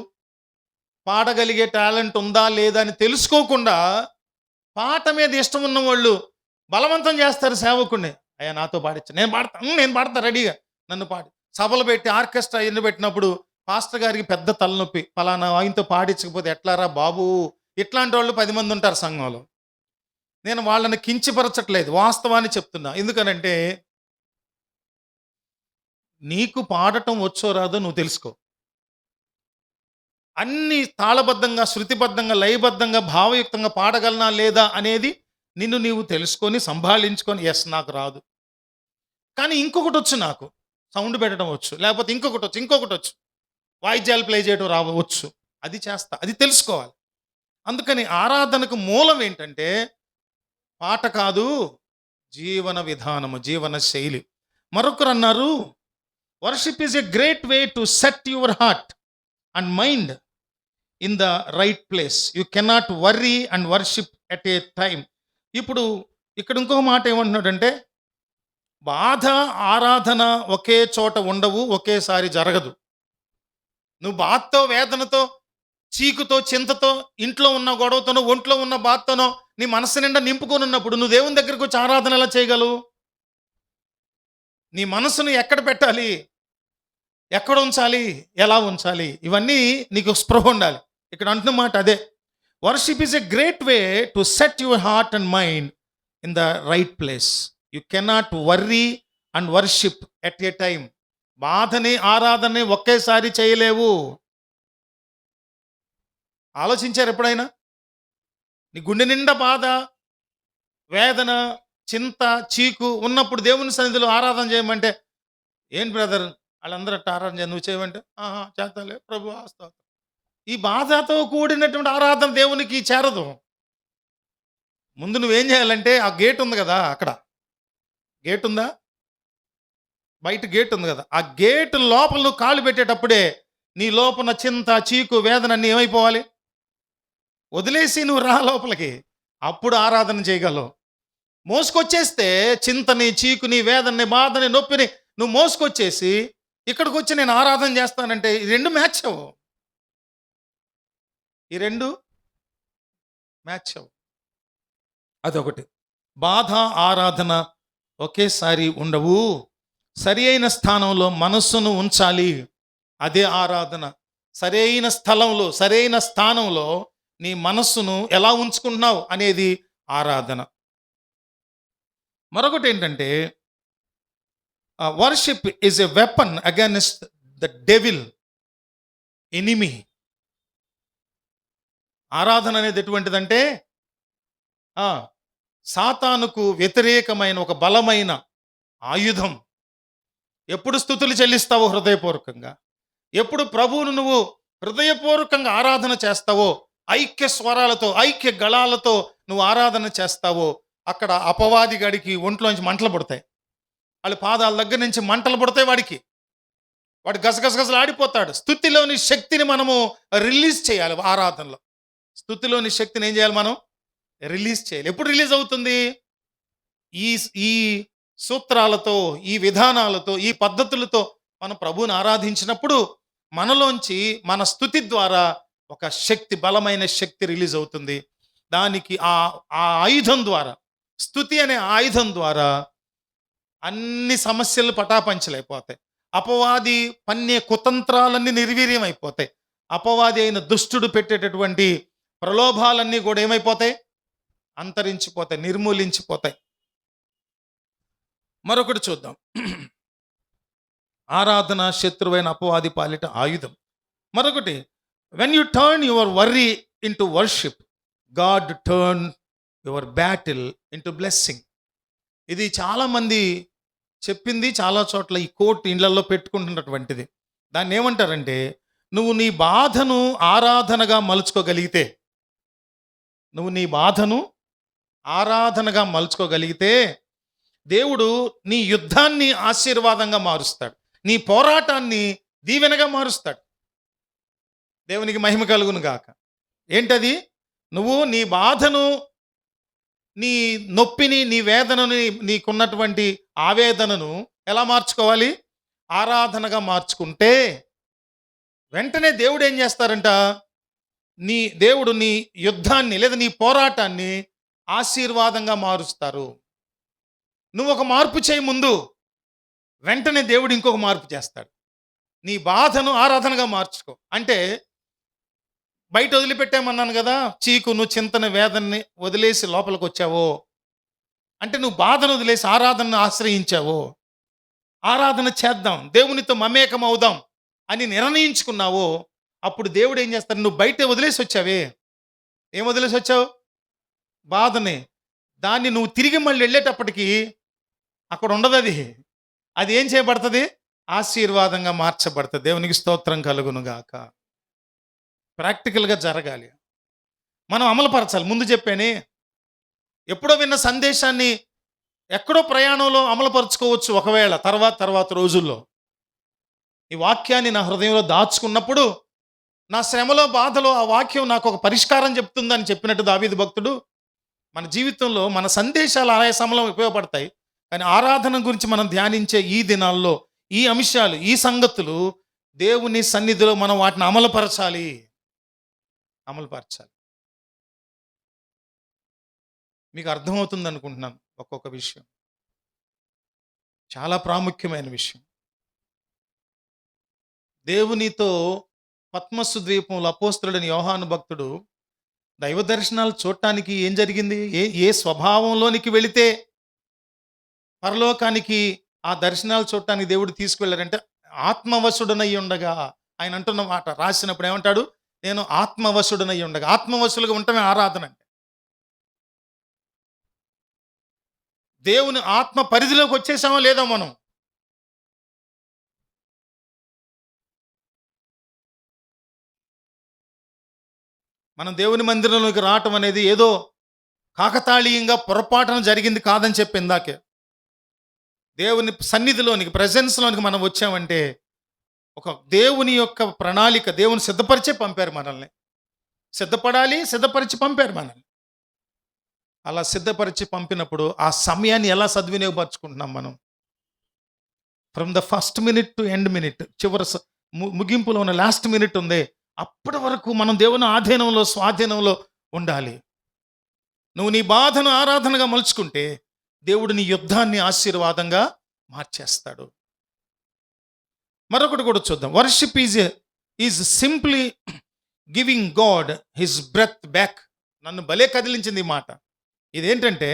పాడగలిగే టాలెంట్ ఉందా లేదా అని తెలుసుకోకుండా పాట మీద ఇష్టం ఉన్న వాళ్ళు బలవంతం చేస్తారు సేవకుడిని. అయ్యా నాతో పాడించు, నేను పాడతా రెడీగా, నన్ను పాడి. సభలు పెట్టి ఆర్కెస్ట్రా ఎన్ని పెట్టినప్పుడు పాస్టర్ గారికి పెద్ద తలనొప్పి, పలానా ఆయనతో పాడించకపోతే ఎట్లారా బాబు. ఇట్లాంటి వాళ్ళు 10 మంది ఉంటారు సంఘంలో. నేను వాళ్ళని కించపరచట్లేదు, వాస్తవాన్ని చెప్తున్నా. ఎందుకనంటే నీకు పాడటం వచ్చో రాదో నువ్వు తెలుసుకో. అన్ని తాళబద్ధంగా, శృతిబద్ధంగా, లయబద్ధంగా, భావయుక్తంగా పాడగలనా లేదా అనేది నిన్ను నీవు తెలుసుకొని సంభాళించుకొని, ఎస్ నాకు రాదు కానీ ఇంకొకటి వచ్చు, నాకు సౌండ్ పెట్టడం వచ్చు, లేకపోతే ఇంకొకటి వచ్చు, వాయిద్యాలు ప్లే చేయడం రావచ్చు, అది చేస్తా, అది తెలుసుకోవాలి. అందుకని ఆరాధనకు మూలం ఏంటంటే పాట కాదు, జీవన విధానము, జీవన శైలి. మరొకరు అన్నారు, worship is a great way to set your heart and mind in the right place. You cannot worry and worship at a time. ఇప్పుడు ఇక్కడ ఇంకొక మాట ఏమంటున్నాడంటే, బాధ ఆరాధన ఒకే చోట ఉండవు, ఒకేసారి జరగదు. నువ్వు బాధతో, వేదనతో, చీకుతో, చింతతో, ఇంట్లో ఉన్న గొడవతోనో, ఒంట్లో ఉన్న బాధతోనో నీ మనసు నిండా నింపుకొని ఉన్నప్పుడు నువ్వు దేవుని దగ్గరికి వచ్చి ఆరాధన ఎలా చేయగలవు? నీ మనసును ఎక్కడ పెట్టాలి, ఎక్కడ ఉంచాలి, ఎలా ఉంచాలి, ఇవన్నీ నీకు స్పృహ ఉండాలి. ఇక్కడ అంటున్న మాట అదే. Worship is a great way to set your heart and mind in the right place. You cannot worry and worship at a time. బాధని, ఆరాధనని ఒకేసారి చేయలేవు. ఆలోచించారు ఎప్పుడైనా? నీ గుండె నిండా బాధ, వేదన, చింత, చీకు ఉన్నప్పుడు దేవుని సన్నిధిలో ఆరాధన చేయమంటే, ఏంటి బ్రదర్ వాళ్ళందరూ ఆరాధన చేయ, నువ్వు చేయమంటే చేస్తాలే ప్రభు ఆస్తా. ఈ బాధతో కూడినటువంటి ఆరాధన దేవునికి చేరదు. ముందు నువ్వేం చేయాలంటే, ఆ గేట్ ఉంది కదా, అక్కడ గేట్ ఉందా, బయట గేట్ ఉంది కదా, ఆ గేట్ లోపల నువ్వు కాళ్ళు పెట్టేటప్పుడే నీ లోపల చింత, చీకు, వేదన అన్నీ ఏమైపోవాలి? వదిలేసి నువ్వు రా లోపలికి, అప్పుడు ఆరాధన చేయగలవు. మోసుకొచ్చేస్తే చింతని, చీకుని, వేదనని, బాధని, నొప్పిని నువ్వు మోసుకొచ్చేసి ఇక్కడికి వచ్చి నేను ఆరాధన చేస్తానంటే ఈ రెండు మ్యాచ్ అవ్వు. ఈ రెండు మ్యాచ్ అవ్వు. అదొకటి. బాధ, ఆరాధన ఒకేసారి ఉండవు. సరి అయిన స్థానంలో మనస్సును ఉంచాలి, అదే ఆరాధన. సరైన స్థలంలో, సరైన స్థానంలో నీ మనస్సును ఎలా ఉంచుకుంటున్నావు అనేది ఆరాధన. మరొకటి ఏంటంటే, worship is a weapon against the devil, enemy. ఆరాధన అనేది ఎటువంటిదంటే సాతానుకు వ్యతిరేకమైన ఒక బలమైన ఆయుధం. ఎప్పుడు స్తుతులు చెల్లిస్తావో హృదయపూర్వకంగా, ఎప్పుడు ప్రభువును నువ్వు హృదయపూర్వకంగా ఆరాధన చేస్తావో, ఐక్య స్వరాలతో, ఐక్య గళాలతో నువ్వు ఆరాధన చేస్తావో, అక్కడ అపవాది గడికి ఒంట్లోంచి మంటలు పుడతాయి. వాళ్ళ పాదాల దగ్గర నుంచి మంటలు పుడతాయి. వాడు గసగసగసలు ఆడిపోతాడు. స్తుతిలోని శక్తిని మనము రిలీజ్ చేయాలి. ఆరాధనలో స్తుతిలోని శక్తిని ఏం చేయాలి? మనం రిలీజ్ చేయాలి. ఎప్పుడు రిలీజ్ అవుతుంది? ఈ సూత్రాలతో, ఈ విధానాలతో, ఈ పద్ధతులతో మనం ప్రభువుని ఆరాధించినప్పుడు మనలోంచి మన స్తుతి ద్వారా ఒక శక్తి, బలమైన శక్తి రిలీజ్ అవుతుంది. దానికి ఆ ఆయుధం ద్వారా, స్తుతి అనే ఆయుధం ద్వారా అన్ని సమస్యలు పటాపంచలైపోతాయి. అపవాది పన్నే కుతంత్రాలన్నీ నిర్వీర్యం అయిపోతాయి. అపవాది అయిన దుష్టుడు పెట్టేటటువంటి ప్రలోభాలన్నీ కూడా ఏమైపోతాయి? అంతరించిపోతాయి, నిర్మూలించిపోతాయి. మరొకటి చూద్దాం. ఆరాధన శత్రువైన అపవాది పాలిట ఆయుధం. మరొకటి, when U turn your worry into worship, God turn your battle into blessing. ఇది చాలామంది చెప్పింది, చాలా చోట్ల ఈ కోట్ ఇళ్లలో పెట్టుకుంటున్నటువంటిది. దాన్ని ఏమంటారంటే, నువ్వు నీ బాధను ఆరాధనగా మలుచుకోగలిగితే, నువ్వు నీ బాధను ఆరాధనగా మలుచుకోగలిగితే దేవుడు నీ యుద్ధాన్ని ఆశీర్వాదంగా మారుస్తాడు, నీ పోరాటాన్ని దీవెనగా మారుస్తాడు. దేవునికి మహిమ కలుగును గాక. ఏంటది? నువ్వు నీ బాధను, నీ నొప్పిని, నీ వేదనని, నీకున్నటువంటి ఆవేదనను ఎలా మార్చుకోవాలి? ఆరాధనగా మార్చుకుంటే వెంటనే దేవుడు ఏం చేస్తారంట? దేవుడు నీ యుద్ధాన్ని లేదా నీ పోరాటాన్ని ఆశీర్వాదంగా మారుస్తారు. నువ్వు ఒక మార్పు చేయి ముందు, వెంటనే దేవుడు ఇంకొక మార్పు చేస్తాడు. నీ బాధను ఆరాధనగా మార్చుకో. అంటే బయట వదిలిపెట్టామన్నాను కదా, చీకును చింతన వేదనని వదిలేసి లోపలికి వచ్చావో అంటే నువ్వు బాధను వదిలేసి ఆరాధనను ఆశ్రయించావో, ఆరాధన చేద్దాం, దేవునితో మమేకం అవుదాం అని నిర్ణయించుకున్నావో, అప్పుడు దేవుడు ఏం చేస్తాడు? నువ్వు బయట వదిలేసి వచ్చావే, ఏం వదిలేసి వచ్చావు? బాధని. దాన్ని నువ్వు తిరిగి మళ్ళీ వెళ్ళేటప్పటికి అక్కడ ఉండదు. అది ఏం చేయబడుతుంది? ఆశీర్వాదంగా మార్చబడుతుంది. దేవునికి స్తోత్రం కలుగును గాక. ప్రాక్టికల్గా జరగాలి, మనం అమలుపరచాలి. ముందు చెప్పానే, ఎప్పుడో విన్న సందేశాన్ని ఎక్కడో ప్రయాణంలో అమలుపరుచుకోవచ్చు ఒకవేళ తర్వాత రోజుల్లో. ఈ వాక్యాన్ని నా హృదయంలో దాచుకున్నప్పుడు, నా శ్రమలో బాధలో ఆ వాక్యం నాకు ఒక పరిష్కారం చెప్తుందని చెప్పినట్టు దావీదు భక్తుడు, మన జీవితంలో మన సందేశాలు ఆయా సమయంలో ఉపయోగపడతాయి. కానీ ఆరాధన గురించి మనం ధ్యానించే ఈ దినాల్లో ఈ అంశాలు, ఈ సంగతులు దేవుని సన్నిధిలో మనం వాటిని అమలుపరచాలి. మీకు అర్థమవుతుంది అనుకుంటున్నాను. ఒక్కొక్క విషయం చాలా ప్రాముఖ్యమైన విషయం. దేవునితో పద్మస్సు ద్వీపంలో అపోస్తలుడైన యోహాను భక్తుడు దైవ దర్శనాలు చూడటానికి ఏం జరిగింది? ఏ స్వభావంలోనికి వెళితే పరలోకానికి ఆ దర్శనాలు చూడటానికి దేవుడు తీసుకువెళ్ళారంటే, ఆత్మవశుడనై ఉండగా. ఆయన అంటున్న మాట రాసినప్పుడు ఏమంటాడు? నేను ఆత్మవశుడనై ఉండగా. ఆత్మవశులుగా ఉండటమే ఆరాధన అంటే. దేవుని ఆత్మ పరిధిలోకి వచ్చేసామో లేదో మనం. దేవుని మందిరంలోకి రావటం అనేది ఏదో కాకతాళీయంగా పొరపాటున జరిగింది కాదని చెప్పి ఇందాకే. దేవుని సన్నిధిలోనికి, ప్రెజెన్స్లోనికి మనం వచ్చామంటే ఒక దేవుని యొక్క ప్రణాళిక, దేవుని సిద్ధపరిచే పంపారు మనల్ని. సిద్ధపడాలి, సిద్ధపరిచి పంపారు మనల్ని. అలా సిద్ధపరిచి పంపినప్పుడు ఆ సమయాన్ని ఎలా సద్వినియోగపరచుకుంటున్నాం మనం? From the first minute to end minute, చివరి ముగింపులో ఉన్న లాస్ట్ మినిట్ ఉంది, అప్పటి వరకు మనం దేవుని ఆధీనంలో, స్వాధీనంలో ఉండాలి. నువ్వు నీ బాధను ఆరాధనగా మలుచుకుంటే దేవుడు నీ యుద్ధాన్ని ఆశీర్వాదంగా మార్చేస్తాడు. మరొకటి కూడా చూద్దాం. Worship is simply giving God his breath back. నన్ను భలే కదిలించింది ఈ మాట. ఇదేంటంటే,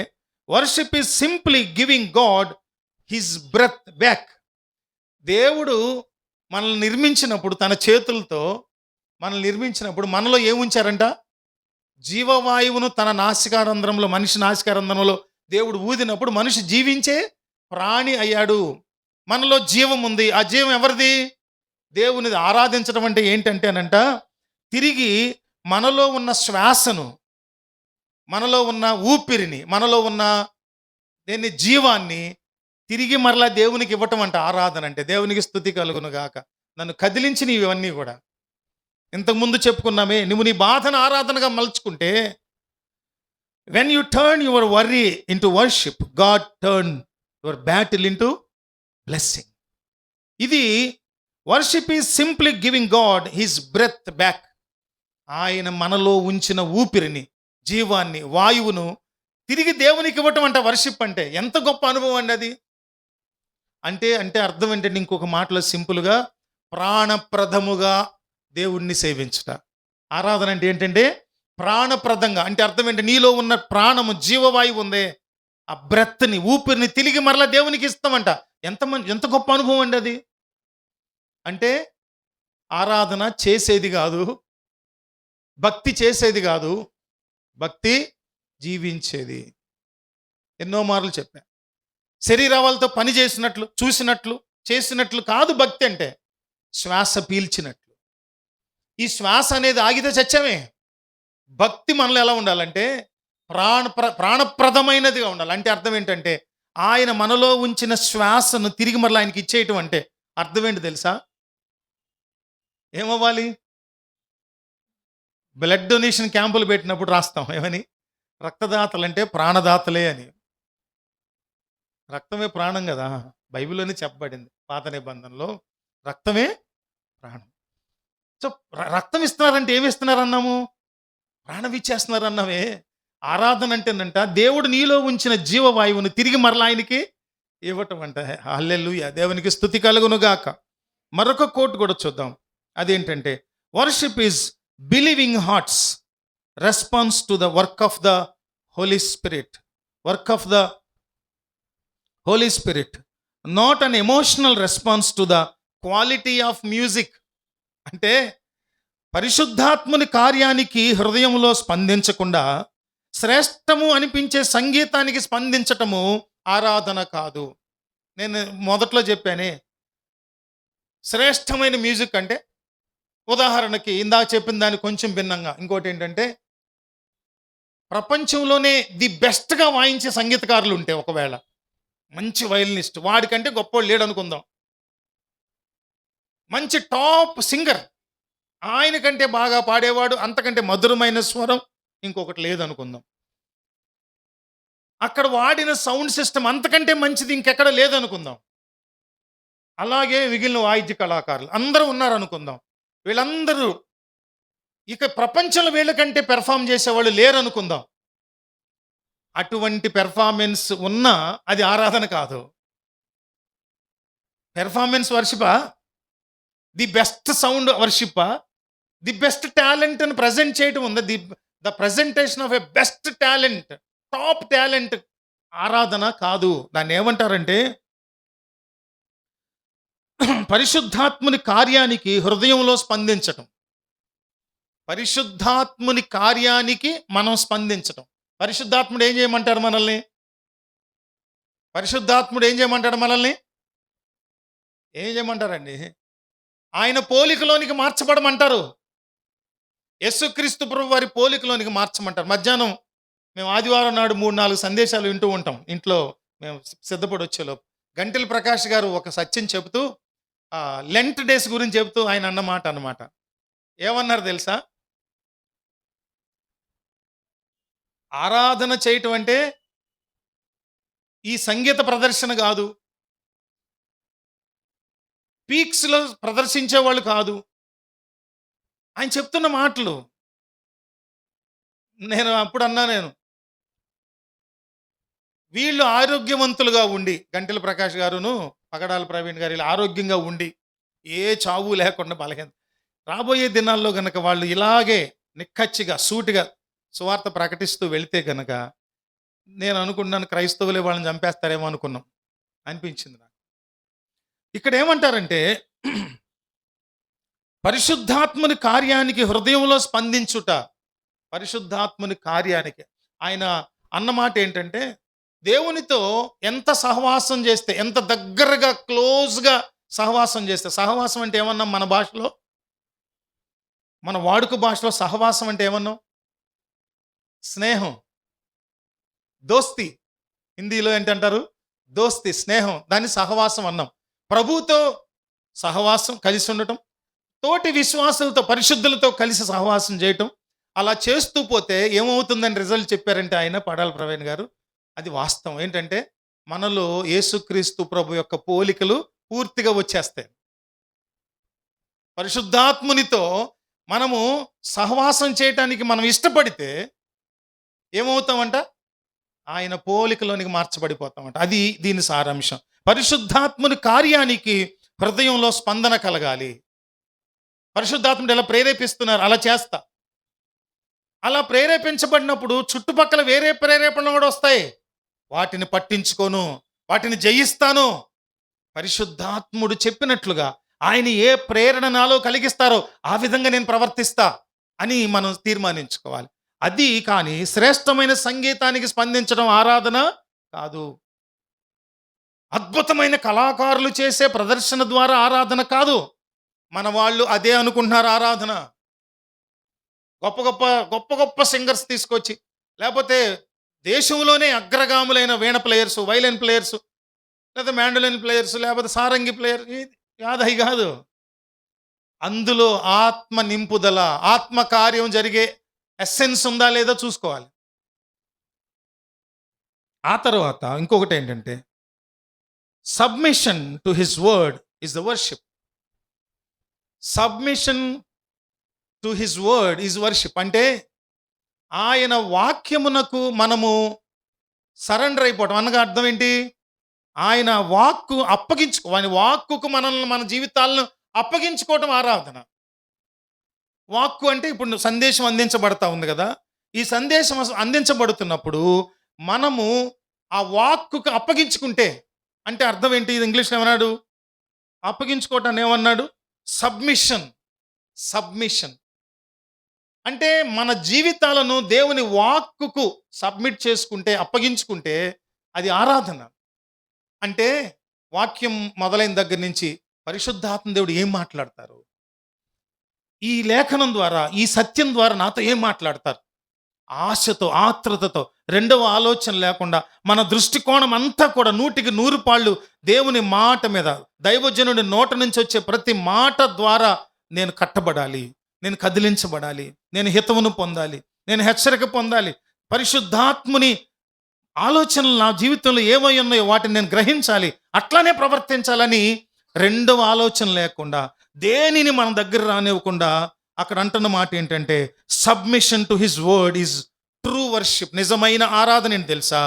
worship is simply giving God his breath back. దేవుడు మనల్ని నిర్మించినప్పుడు, తన చేతులతో మనల్ని నిర్మించినప్పుడు మనలో ఏముంచారంట? జీవవాయువును తన నాసికారంధ్రంలో, మనిషి నాసికారంధ్రంలో దేవుడు ఊదినప్పుడు మనిషి జీవించే ప్రాణి అయ్యాడు. మనలో జీవం ఉంది. ఆ జీవం ఎవరిది? దేవునిది. ఆరాధించడం అంటే ఏంటంటేనంట, తిరిగి మనలో ఉన్న శ్వాసను, మనలో ఉన్న ఊపిరిని, మనలో ఉన్న జీవాన్ని తిరిగి మరలా దేవునికి ఇవ్వటం అంట ఆరాధన అంటే. దేవునికి స్తుతి కలుగును గాక. నన్ను కదిలించిన ఇవన్నీ కూడా ఇంతకుముందు చెప్పుకున్నామే. నువ్వు నీ బాధను ఆరాధనగా మలుచుకుంటే, when you turn your worry into worship, God turn your battle into blessing. ఇది worship is simply giving God his breath back. ఆయన మనలో ఉంచిన ఊపిరిని, జీవాన్ని, వాయువును తిరిగి దేవునికి ఇవ్వటం అంట వర్షిప్ అంటే. ఎంత గొప్ప అనుభవం అండి అది. అంటే అర్థం ఏంటంటే, ఇంకొక మాటలో సింపుల్గా, ప్రాణప్రదముగా దేవుణ్ణి సేవించుట. ఆరాధన అంటే ఏంటంటే ప్రాణప్రదంగా. అంటే అర్థం ఏంటి? నీలో ఉన్న ప్రాణము, జీవవాయువు ఉందే, ఆ బ్రెత్ని, ఊపిరిని తిరిగి మరలా దేవునికి ఇస్తామంట. ఎంత గొప్ప అనుభవం అండి అది. అంటే ఆరాధన చేసేది కాదు, భక్తి చేసేది కాదు, భక్తి జీవించేది. ఎన్నో మార్లు చెప్పా. శరీరాలతో పని చేసినట్లు, చూసినట్లు, చేసినట్లు కాదు భక్తి అంటే. శ్వాస పీల్చినట్లు. ఈ శ్వాస అనేది ఆగితే చచ్చామే. భక్తి మనలో ఎలా ఉండాలంటే ప్రాణప్రదమైనదిగా ఉండాలి. అంటే అర్థం ఏంటంటే ఆయన మనలో ఉంచిన శ్వాసను తిరిగి మరలా ఆయనకి ఇచ్చేయటం. అంటే అర్థం ఏంటి తెలుసా? ఏమవ్వాలి? బ్లడ్ డొనేషన్ క్యాంపులు పెట్టినప్పుడు రాస్తాం ఏమని? రక్తదాతలంటే ప్రాణదాతలే అని. రక్తమే ప్రాణం కదా, బైబిల్లోనే చెప్పబడింది. పాత నిబంధనలో రక్తమే ప్రాణం. సో రక్తం ఇస్తున్నారంటే ఏమి ఇస్తున్నారన్నాము? ప్రాణం ఇచ్చేస్తున్నారన్నామే. ఆరాధన అంటేనంట దేవుడు నీలో ఉంచిన జీవవాయువును తిరిగి మరలా ఆయనకి ఇవ్వటం అంట. హల్లెలూయా, దేవునికి స్తుతి కలుగును గాక. మరొక కోట్ కూడా చూద్దాం. అదేంటంటే worship is believing hearts response to the work of the Holy Spirit. Work of the Holy Spirit, not an emotional response to the quality of music. అంటే పరిశుద్ధాత్ముని కార్యానికి హృదయంలో స్పందించకుండా శ్రేష్టము అనిపించే సంగీతానికి స్పందించటము ఆరాధన కాదు. నేను మొదట్లో చెప్పానే, శ్రేష్టమైన మ్యూజిక్ అంటే ఉదాహరణకి ఇందాక చెప్పిన దానికి కొంచెం భిన్నంగా ఇంకోటి ఏంటంటే, ప్రపంచంలోనే ది బెస్ట్గా వాయించే సంగీతకారులు ఉంటే, ఒకవేళ మంచి వయలినిస్ట్, వాడికంటే గొప్పోడు లేడు అనుకుందాం. మంచి టాప్ సింగర్, ఆయన కంటే బాగా పాడేవాడు, అంతకంటే మధురమైన స్వరం ఇంకొకటి లేదనుకుందాం. అక్కడ వాడిన సౌండ్ సిస్టమ్ అంతకంటే మంచిది ఇంకెక్కడ లేదనుకుందాం. అలాగే మిగిలిన వాయిద్య కళాకారులు అందరూ ఉన్నారనుకుందాం. వీళ్ళందరూ ఇక ప్రపంచంలో వీళ్ళకంటే పెర్ఫామ్ చేసేవాళ్ళు లేరనుకుందాం. అటువంటి పెర్ఫార్మెన్స్ ఉన్నా అది ఆరాధన కాదు. పెర్ఫార్మెన్స్ వర్షిపా? ది బెస్ట్ సౌండ్ వర్షిపా? ది బెస్ట్ టాలెంట్ అని ప్రజెంట్ చేయటం ఉంది. The presentation of a best talent, top talent ఆరాధన కాదు. దాన్ని ఏమంటారంటే పరిశుద్ధాత్ముని కార్యానికి హృదయంలో స్పందించటం. పరిశుద్ధాత్ముని కార్యానికి మనం స్పందించటం. పరిశుద్ధాత్ముడు ఏం చేయమంటాడు మనల్ని? పరిశుద్ధాత్ముడు ఏం చేయమంటాడు మనల్ని? ఏం చేయమంటారండి? ఆయన పోలికలోనికి మార్చబడమంటారు. యేసుక్రీస్తు ప్రభు వారి పోలికలోనికి మార్చమంటారు. మధ్యాహ్నం మేము ఆదివారం నాడు 3-4 సందేశాలు వింటూ ఉంటాం ఇంట్లో. మేము సిద్ధపడి వచ్చేలోపు గంటెల ప్రకాష్ గారు ఒక సత్యం చెబుతూ లెంట్ డేస్ గురించి చెబుతూ ఆయన అన్నమాట అన్నమాట. ఏమన్నారు తెలుసా? ఆరాధన చేయటం అంటే ఈ సంగీత ప్రదర్శన కాదు, పీక్స్లో ప్రదర్శించే వాళ్ళు కాదు. ఆయన చెప్తున్న మాటలు నేను అప్పుడు అన్నా, వీళ్ళు ఆరోగ్యవంతులుగా ఉండి, గంటెల ప్రకాష్ గారును పగడాల ప్రవీణ్ గారు ఇలా ఆరోగ్యంగా ఉండి ఏ చావు లేకుండా బలహీన రాబోయే దినాల్లో గనక వాళ్ళు ఇలాగే నిక్కచ్చిగా సూటిగా సువార్త ప్రకటిస్తూ వెళితే గనక నేను అనుకున్నాను క్రైస్తవులే వాళ్ళని చంపేస్తారేమో అనుకున్నాం అనిపించింది నాకు. ఇక్కడ ఏమంటారంటే పరిశుద్ధాత్ముని కార్యానికి హృదయంలో స్పందించుట. పరిశుద్ధాత్ముని కార్యానికి ఆయన అన్నమాట ఏంటంటే, దేవునితో ఎంత సహవాసం చేస్తే, ఎంత దగ్గరగా క్లోజ్గా సహవాసం చేస్తే. సహవాసం అంటే ఏమన్నాం మన భాషలో? మన వాడుక భాషలో సహవాసం అంటే ఏమన్నాం? స్నేహం, దోస్తి. హిందీలో ఏంటంటారు? దోస్తి, స్నేహం. దాన్ని సహవాసం అన్నాం. ప్రభువుతో సహవాసం, కలిసి ఉండటం, తోటి విశ్వాసులతో పరిశుద్ధులతో కలిసి సహవాసం చేయటం. అలా చేస్తూ పోతే ఏమవుతుందని రిజల్ట్ చెప్పారంటే ఆయన పడాల ప్రవీణ్ గారు, అది వాస్తవం. ఏంటంటే మనలో యేసుక్రీస్తు ప్రభు యొక్క పోలికలు పూర్తిగా వచ్చేస్తాయి. పరిశుద్ధాత్మునితో మనము సహవాసం చేయటానికి మనం ఇష్టపడితే ఏమవుతామంట? ఆయన పోలికలోనికి మార్చబడిపోతామంట. అది దీని సారాంశం. పరిశుద్ధాత్ముని కార్యానికి హృదయంలో స్పందన కలగాలి. పరిశుద్ధాత్ముడు ఎలా ప్రేరేపిస్తున్నారు అలా చేస్తా. అలా ప్రేరేపించబడినప్పుడు చుట్టుపక్కల వేరే ప్రేరేపణలు కూడా వస్తాయి. వాటిని పట్టించుకోను, వాటిని జయిస్తాను. పరిశుద్ధాత్ముడు చెప్పినట్లుగా ఆయన ఏ ప్రేరణ నాలో కలిగిస్తారో ఆ విధంగా నేను ప్రవర్తిస్తా అని మనం తీర్మానించుకోవాలి. అది కానీ శ్రేష్టమైన సంగీతానికి స్పందించడం ఆరాధన కాదు. అద్భుతమైన కళాకారులు చేసే ప్రదర్శన ద్వారా ఆరాధన కాదు. మన వాళ్ళు అదే అనుకుంటున్నారు ఆరాధన. గొప్ప గొప్ప గొప్ప గొప్ప సింగర్స్ తీసుకొచ్చి, లేకపోతే దేశంలోనే అగ్రగాములైన వీణ ప్లేయర్స్, వైలిన్ ప్లేయర్స్, లేదా మ్యాండోలిన్ ప్లేయర్స్, లేకపోతే సారంగి ప్లేయర్, కాదు అవి కాదు. అందులో ఆత్మ నింపుదల, ఆత్మ కార్యం జరిగే ఎస్సెన్స్ ఉందా లేదా చూసుకోవాలి. ఆ తర్వాత ఇంకొకటి ఏంటంటే, submission to his word is the worship. Submission to his word is worship. అంటే ఆయన వాక్యమునకు మనము సరెండర్ అయిపోవటం అనగా అర్థం ఏంటి? ఆయన వాక్కు ఆయన వాక్కుకు మనల్ని, మన జీవితాలను అప్పగించుకోవటం ఆరాధన. వాక్కు అంటే ఇప్పుడు సందేశం అందించబడతా ఉంది కదా. ఈ సందేశం అందించబడుతున్నప్పుడు మనము ఆ వాక్కుకు అప్పగించుకుంటే, అంటే అర్థం ఏంటి? ఇది ఇంగ్లీష్లో ఏమన్నాడు? అప్పగించుకోవటాన్ని ఏమన్నాడు? సబ్మిషన్. సబ్మిషన్ అంటే మన జీవితాలను దేవుని వాక్కుకు సబ్మిట్ చేసుకుంటే, అప్పగించుకుంటే అది ఆరాధన. అంటే వాక్యం మొదలైన దగ్గర నుంచి పరిశుద్ధాత్మ దేవుడు ఏం మాట్లాడతారు, ఈ లేఖనం ద్వారా, ఈ సత్యం ద్వారా నాతో ఏం మాట్లాడతారు, ఆశతో, ఆత్రుతతో, రెండవ ఆలోచన లేకుండా మన దృష్టికోణం అంతా కూడా 100కి 100 దేవుని మాట మీద, దైవజనుడి నోట నుంచి వచ్చే ప్రతి మాట ద్వారా నేను కట్టబడాలి, నేను కదిలించబడాలి, నేను హితవును పొందాలి, నేను హెచ్చరిక పొందాలి, పరిశుద్ధాత్ముని ఆలోచనలు నా జీవితంలో ఏమై ఉన్నాయో వాటిని నేను గ్రహించాలి, అట్లానే ప్రవర్తించాలని రెండవ ఆలోచన లేకుండా, దేనిని మన దగ్గర రానివ్వకుండా అక్కడ అంటున్న మాట ఏంటంటే, submission to his word is true worship. నిజమైన ఆరాధన ఏంటి తెలుసా?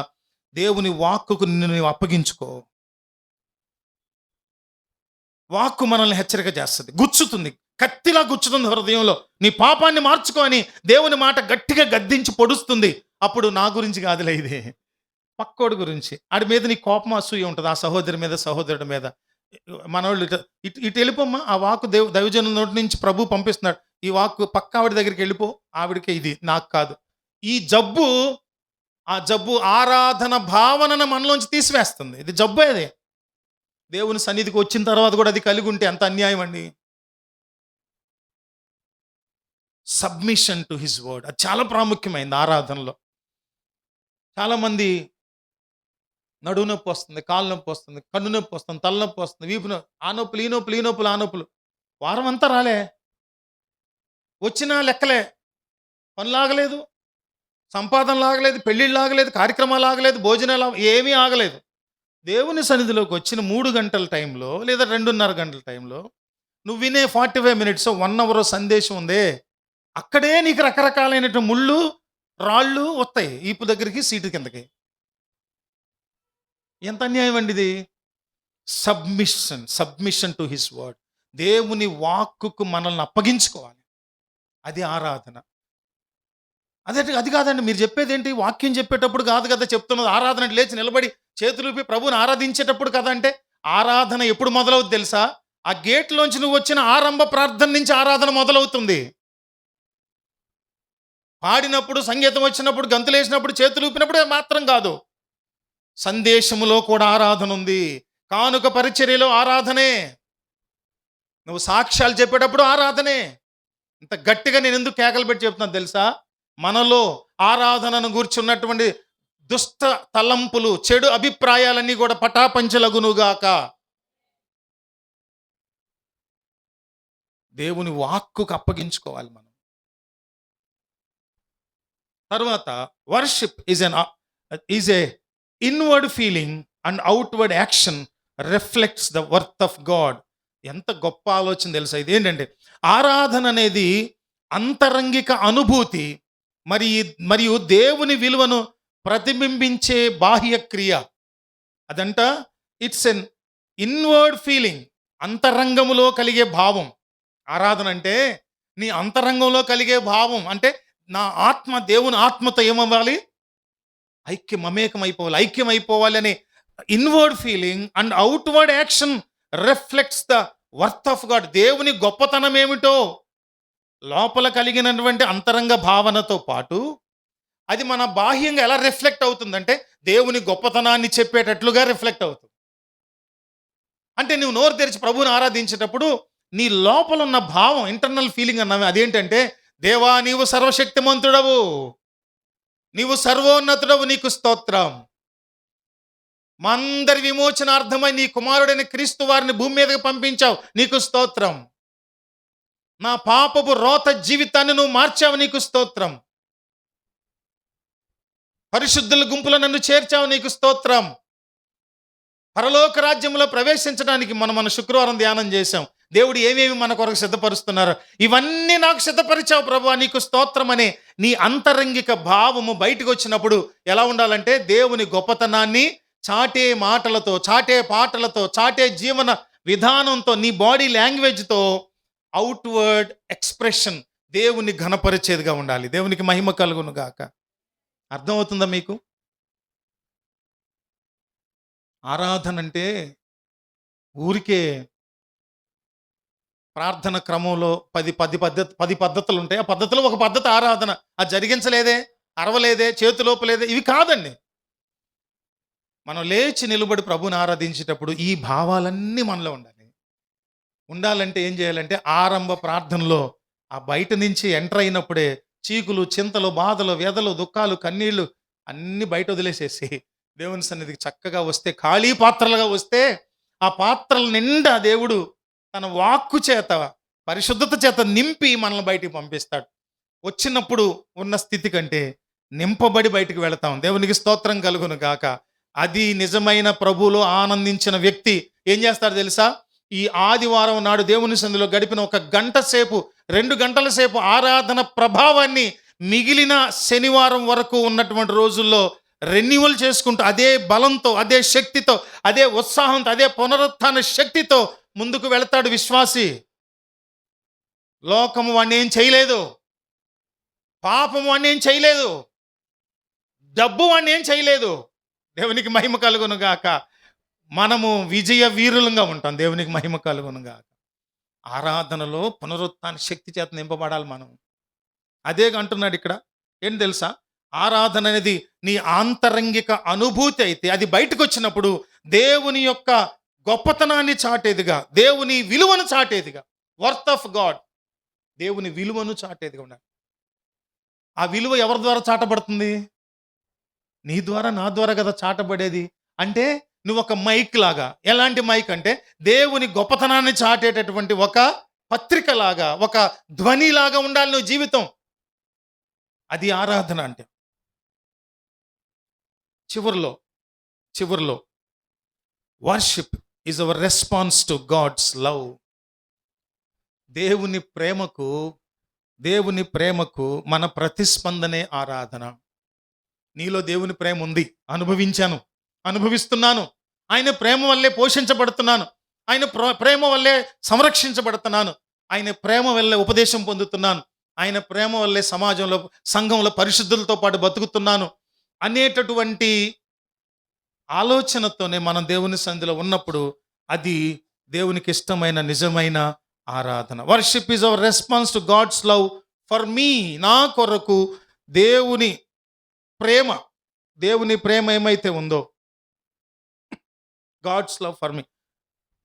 దేవుని వాక్కుకు నిన్ను అప్పగించుకో. వాక్కు మనల్ని హెచ్చరిక చేస్తుంది, గుచ్చుతుంది, కత్తిలా గుచ్చుతుంది హృదయంలో. నీ పాపాన్ని మార్చుకో అని దేవుని మాట గట్టిగా గద్దించి పొడుస్తుంది. అప్పుడు నా గురించి కాదులే, ఇది పక్కోడి గురించి. ఆడి మీద నీ కోపం, అసూయ ఉంటుంది, ఆ సహోదరి మీద, సహోదరుడి మీద. మనోళ్ళు ఇటు ఇటు వెళ్ళిపోమ్మా, ఆ వాక్కు దైవజనుల నోటి నుంచి ప్రభు పంపిస్తున్నాడు, ఈ వాక్కు పక్క ఆవిడ దగ్గరికి వెళ్ళిపో, ఆవిడకే ఇది, నాకు కాదు. ఈ జబ్బు, ఆ జబ్బు ఆరాధన భావనను మనలోంచి తీసివేస్తుంది. ఇది జబ్బు. అదే దేవుని సన్నిధికి వచ్చిన తర్వాత కూడా అది కలిగి ఉంటే ఎంత అన్యాయం అండి. సబ్మిషన్ టు హిస్ వర్డ్ అది చాలా ప్రాముఖ్యమైంది ఆరాధనలో. చాలామంది నడువు నొప్పి వస్తుంది, కాలు నొప్పి వస్తుంది, కన్ను నొప్పి వస్తుంది, తలనొప్పి వస్తుంది, వీపు నొప్పి, ఆ నొప్పులు, ఈ నొప్పులు, ఈ నొప్పులు, ఆ నొప్పులు. వారం అంతా రాలే, వచ్చినా లెక్కలే. పనులు ఆగలేదు, సంపాదనలు ఆగలేదు, పెళ్ళిళ్ళు ఆగలేదు, కార్యక్రమాలు ఆగలేదు, భోజనాలు ఏమీ ఆగలేదు. దేవుని సన్నిధిలోకి వచ్చిన 3 గంటల టైంలో లేదా 2:30 గంటల టైంలో నువ్వు వినే 45 మినిట్స్ 1 అవర్ సందేశం ఉందే, అక్కడే నీకు రకరకాలైనటువంటి ముళ్ళు, రాళ్ళు వస్తాయి ఈపు దగ్గరికి, సీటు కిందకి. ఎంత అన్యాయం అండి ఇది. Submission to his word. దేవుని వాక్కుకు మనల్ని అప్పగించుకోవాలి, అది ఆరాధన. అది కాదండి, మీరు చెప్పేది ఏంటి? వాక్యం చెప్పేటప్పుడు కాదు కదా చెప్తున్నది. ఆరాధన లేచి నిలబడి చేతులూపి ప్రభువుని ఆరాధించేటప్పుడు కదా. అంటే ఆరాధన ఎప్పుడు మొదలవుతుంది తెలుసా? ఆ గేట్లోంచి నువ్వు వచ్చిన ఆరంభ ప్రార్థన నుంచి ఆరాధన మొదలవుతుంది. పాడినప్పుడు, సంగీతం వచ్చినప్పుడు, గంతులేసినప్పుడు, చేతులూపినప్పుడు మాత్రం కాదు. సందేశములో కూడా ఆరాధన ఉంది, కానుక పరిచర్యలో ఆరాధనే, నువ్వు సాక్ష్యాలు చెప్పేటప్పుడు ఆరాధనే. ఇంత గట్టిగా నేను ఎందుకు కేకలు పెట్టి చెప్తున్నాను తెలుసా? మనలో ఆరాధనను గూర్చున్నటువంటి దుష్ట తలంపులు, చెడు అభిప్రాయాలన్నీ కూడా పటాపంచలగునుగాక. దేవుని వాక్కుకు అప్పగించుకోవాలి మనం. తర్వాత worship is a inward feeling and outward action reflects the worth of God. ఎంత గొప్ప ఆలోచన తెలుసా ఇది. ఏంటంటే ఆరాధన అనేది అంతరంగిక అనుభూతి మరియు దేవుని విలువను ప్రతిబింబించే బాహ్య క్రియ. అదంట ఇట్స్ ఎన్ ఇన్వర్డ్ ఫీలింగ్, అంతరంగములో కలిగే భావం. ఆరాధన అంటే నీ అంతరంగంలో కలిగే భావం. అంటే నా ఆత్మ దేవుని ఆత్మతో ఏమవ్వాలి? ఐక్యం అయిపోవాలి అనే inward feeling and outward action reflects the worth of God, దేవుని గొప్పతనం ఏమిటో లోపల కలిగినటువంటి అంతరంగ భావనతో పాటు అది మన బాహ్యంగా ఎలా రిఫ్లెక్ట్ అవుతుందంటే దేవుని గొప్పతనాన్ని చెప్పేటట్లుగా రిఫ్లెక్ట్ అవుతుంది. అంటే నువ్వు నోరు తెరిచి ప్రభువుని ఆరాధించేటప్పుడు నీ లోపల ఉన్న భావం, ఇంటర్నల్ ఫీలింగ్ అన్నామే, అదేంటంటే దేవా నీవు సర్వశక్తిమంతుడవు, నీవు సర్వోన్నతుడవు, నీకు స్తోత్రం. మా అందరి విమోచనార్థమై నీ కుమారుడైన క్రీస్తు వారిని భూమి మీదకి పంపించావు, నీకు స్తోత్రం. నా పాపపు రోత జీవితాన్ని నువ్వు మార్చావు, నీకు స్తోత్రం. పరిశుద్ధుల గుంపులో నన్ను చేర్చావు, నీకు స్తోత్రం. పరలోక రాజ్యంలో ప్రవేశించడానికి మన శుక్రవారం ధ్యానం చేశాం. దేవుడు ఏమేమి మన కొరకు సిద్ధపరుస్తున్నారు, ఇవన్నీ నాకు సిద్ధపరిచావు ప్రభువా, నీకు స్తోత్రం అనే నీ అంతరంగిక భావము బయటకు వచ్చినప్పుడు ఎలా ఉండాలంటే దేవుని గొప్పతనాన్ని చాటే మాటలతో, చాటే పాటలతో, చాటే జీవన విధానంతో, నీ బాడీ లాంగ్వేజ్తో అవుట్వర్డ్ ఎక్స్ప్రెషన్ దేవుని ఘనపరిచేదిగా ఉండాలి. దేవునికి మహిమ కలుగును గాక. అర్థమవుతుందా మీకు? ఆరాధన అంటే ఊరికే ప్రార్థన క్రమంలో 10 పద్ధతులు ఉంటాయి. ఆ పద్ధతిలో ఒక పద్ధతి ఆరాధన. అది జరిగించలేదే, అరవలేదే, చేతులోపలేదే, ఇవి కాదండి. మనం లేచి నిలబడి ప్రభుని ఆరాధించేటప్పుడు ఈ భావాలన్నీ మనలో ఉండాలంటే ఏం చేయాలంటే ఆరంభ ప్రార్థనలో ఆ బయట నుంచి ఎంటర్ అయినప్పుడే చీకులు, చింతలు, బాధలు, వ్యధలు, దుఃఖాలు, కన్నీళ్లు అన్నీ బయట వదిలేసేసి దేవుని సన్నిధికి చక్కగా వస్తే, ఖాళీ పాత్రలుగా వస్తే ఆ పాత్రల నిండా దేవుడు తన వాక్కు చేత, పరిశుద్ధత చేత నింపి మనల్ని బయటికి పంపిస్తాడు. వచ్చినప్పుడు ఉన్న స్థితి కంటే నింపబడి బయటికి వెళతాం. దేవునికి స్తోత్రం కలుగును గాక. అది నిజమైన ప్రభువులో ఆనందించిన వ్యక్తి ఏం చేస్తాడు తెలుసా? ఈ ఆదివారం నాడు దేవుని సన్నిధిలో గడిపిన 1 గంట సేపు, 2 గంటల సేపు ఆరాధన ప్రభావాన్ని మిగిలిన శనివారం వరకు ఉన్నటువంటి రోజుల్లో రెన్యువల్ చేసుకుంటూ అదే బలంతో, అదే శక్తితో, అదే ఉత్సాహంతో, అదే పునరుత్థాన శక్తితో ముందుకు వెళతాడు విశ్వాసి. లోకము వాడిని ఏం చేయలేదు, పాపము వాడిని ఏం చేయలేదు, డబ్బు వాడిని ఏం చేయలేదు. దేవునికి మహిమ కలుగును గాక. మనము విజయ వీరులంగా ఉంటాం. దేవునికి మహిమ కలుగును గాక. ఆరాధనలో పునరుత్థాన శక్తి చేత నింపబడాలి మనం. అదే అంటున్నాడు ఇక్కడ. ఏం తెలుసా? ఆరాధన అనేది నీ ఆంతరంగిక అనుభూతి అయితే అది బయటకు వచ్చినప్పుడు దేవుని యొక్క గొప్పతనాన్ని చాటేదిగా, దేవుని విలువను చాటేదిగా, వర్త్ ఆఫ్ గాడ్, దేవుని విలువను చాటేదిగా ఉండాలి. ఆ విలువ ఎవరి ద్వారా చాటబడుతుంది? నీ ద్వారా, నా ద్వారా కదా చాటబడేది. అంటే నువ్వు ఒక మైక్ లాగా. ఎలాంటి మైక్ అంటే దేవుని గొప్పతనాన్ని చాటేటటువంటి ఒక పత్రిక లాగా, ఒక ధ్వనిలాగా ఉండాలి నువ్వు జీవితం. అది ఆరాధన అంటే. చివరిలో worship is our response to God's love. దేవుని ప్రేమకు మన ప్రతిస్పందనే ఆరాధన. నీలో దేవుని ప్రేమ ఉంది, అనుభవించాను, అనుభవిస్తున్నాను. ఆయన ప్రేమ వల్లే పోషించబడుతున్నాను, ఆయన ప్రేమ వల్లే సంరక్షించబడుతున్నాను, ఆయన ప్రేమ వల్లే ఉపదేశం పొందుతున్నాను, ఆయన ప్రేమ వల్లే సమాజంలో, సంఘంలో పరిశుద్ధులతో పాటు బతుకుతున్నాను అనేటటువంటి ఆలోచనతోనే మనం దేవుని సన్నిధిలో ఉన్నప్పుడు అది దేవునికి ఇష్టమైన నిజమైన ఆరాధన. Worship is our response to God's love for me. నా కొరకు దేవుని ప్రేమ ఏమైతే ఉందో, గాడ్స్ లవ్ ఫర్ మీ,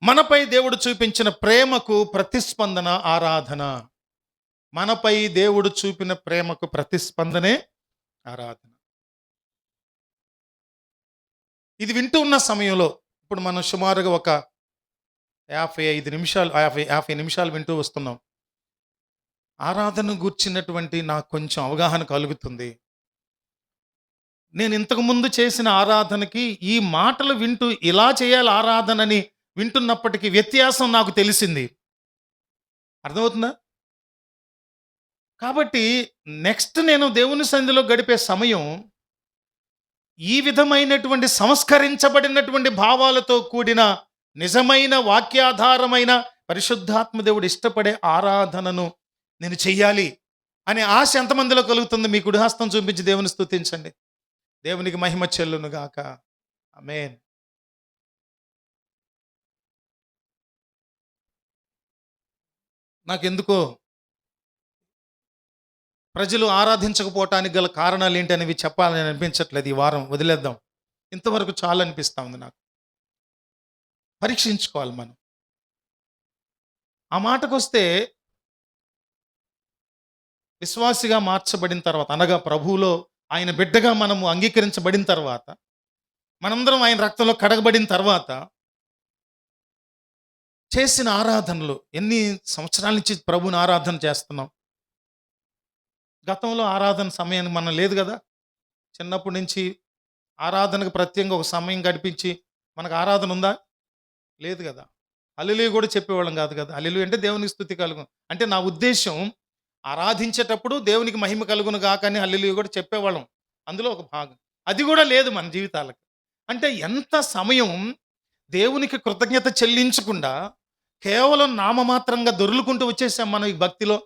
మనపై దేవుడు చూపించిన ప్రేమకు ప్రతిస్పందన ఆరాధన. మనపై దేవుడు చూపిన ప్రేమకు ప్రతిస్పందనే ఆరాధన. ఇది వింటూ ఉన్న సమయంలో ఇప్పుడు మనం సుమారుగా ఒక 50 నిమిషాలు వింటూ వస్తున్నాం. ఆరాధన గూర్చినటువంటి నాకు కొంచెం అవగాహన కలుగుతుంది. నేను ఇంతకుముందు చేసిన ఆరాధనకి ఈ మాటలు వింటూ ఇలా చేయాలి ఆరాధనని వింటున్నప్పటికీ వ్యత్యాసం నాకు తెలిసింది. అర్థమవుతుందా? కాబట్టి నెక్స్ట్ నేను దేవుని సన్నిధిలో గడిపే సమయం ఈ విధమైనటువంటి సంస్కరించబడినటువంటి భావాలతో కూడిన నిజమైన వాక్యాధారమైన పరిశుద్ధాత్మ దేవుడు ఇష్టపడే ఆరాధనను నేను చెయ్యాలి అనే ఆశ ఎంతమందిలో కలుగుతుంది? మీ కుడి హస్తం చూపించి దేవుని స్తుతించండి. దేవునికి మహిమ చెల్లును గాక. ఆమేన్. నాకెందుకో ప్రజలు ఆరాధించకపోవటానికి గల కారణాలు ఏంటి అనేవి చెప్పాలని అనిపించట్లేదు. ఈ వారం వదిలేద్దాం. ఇంతవరకు చాలు అనిపిస్తా ఉంది నాకు. పరీక్షించుకోవాలి మనం. ఆ మాటకొస్తే విశ్వాసిగా మార్చబడిన తర్వాత, అనగా ప్రభువులో ఆయన బిడ్డగా మనము అంగీకరించబడిన తర్వాత, మనందరం ఆయన రక్తంలో కడగబడిన తర్వాత చేసిన ఆరాధనలు ఎన్ని సంవత్సరాల నుంచి ప్రభువుని ఆరాధన చేస్తున్నాం. గతంలో ఆరాధన సమయానికి మనం లేదు కదా. చిన్నప్పటి నుంచి ఆరాధనకు ప్రత్యేకంగా ఒక సమయం గడిపించి మనకు ఆరాధన ఉందా? లేదు కదా. హల్లెలూయా కూడా చెప్పేవాళ్ళం కాదు కదా. హల్లెలూయా అంటే దేవునికి స్తుతి కలుగు, అంటే నా ఉద్దేశం ఆరాధించేటప్పుడు దేవునికి మహిమ కలుగును గాక అని హల్లెలూయా కూడా చెప్పేవాళ్ళం. అందులో ఒక భాగం. అది కూడా లేదు మన జీవితాలకు. అంటే ఎంత సమయం దేవునికి కృతజ్ఞత చెల్లించకుండా కేవలం నామమాత్రంగా దొర్లుకుంటూ వచ్చేసాం మనం ఈ భక్తిలో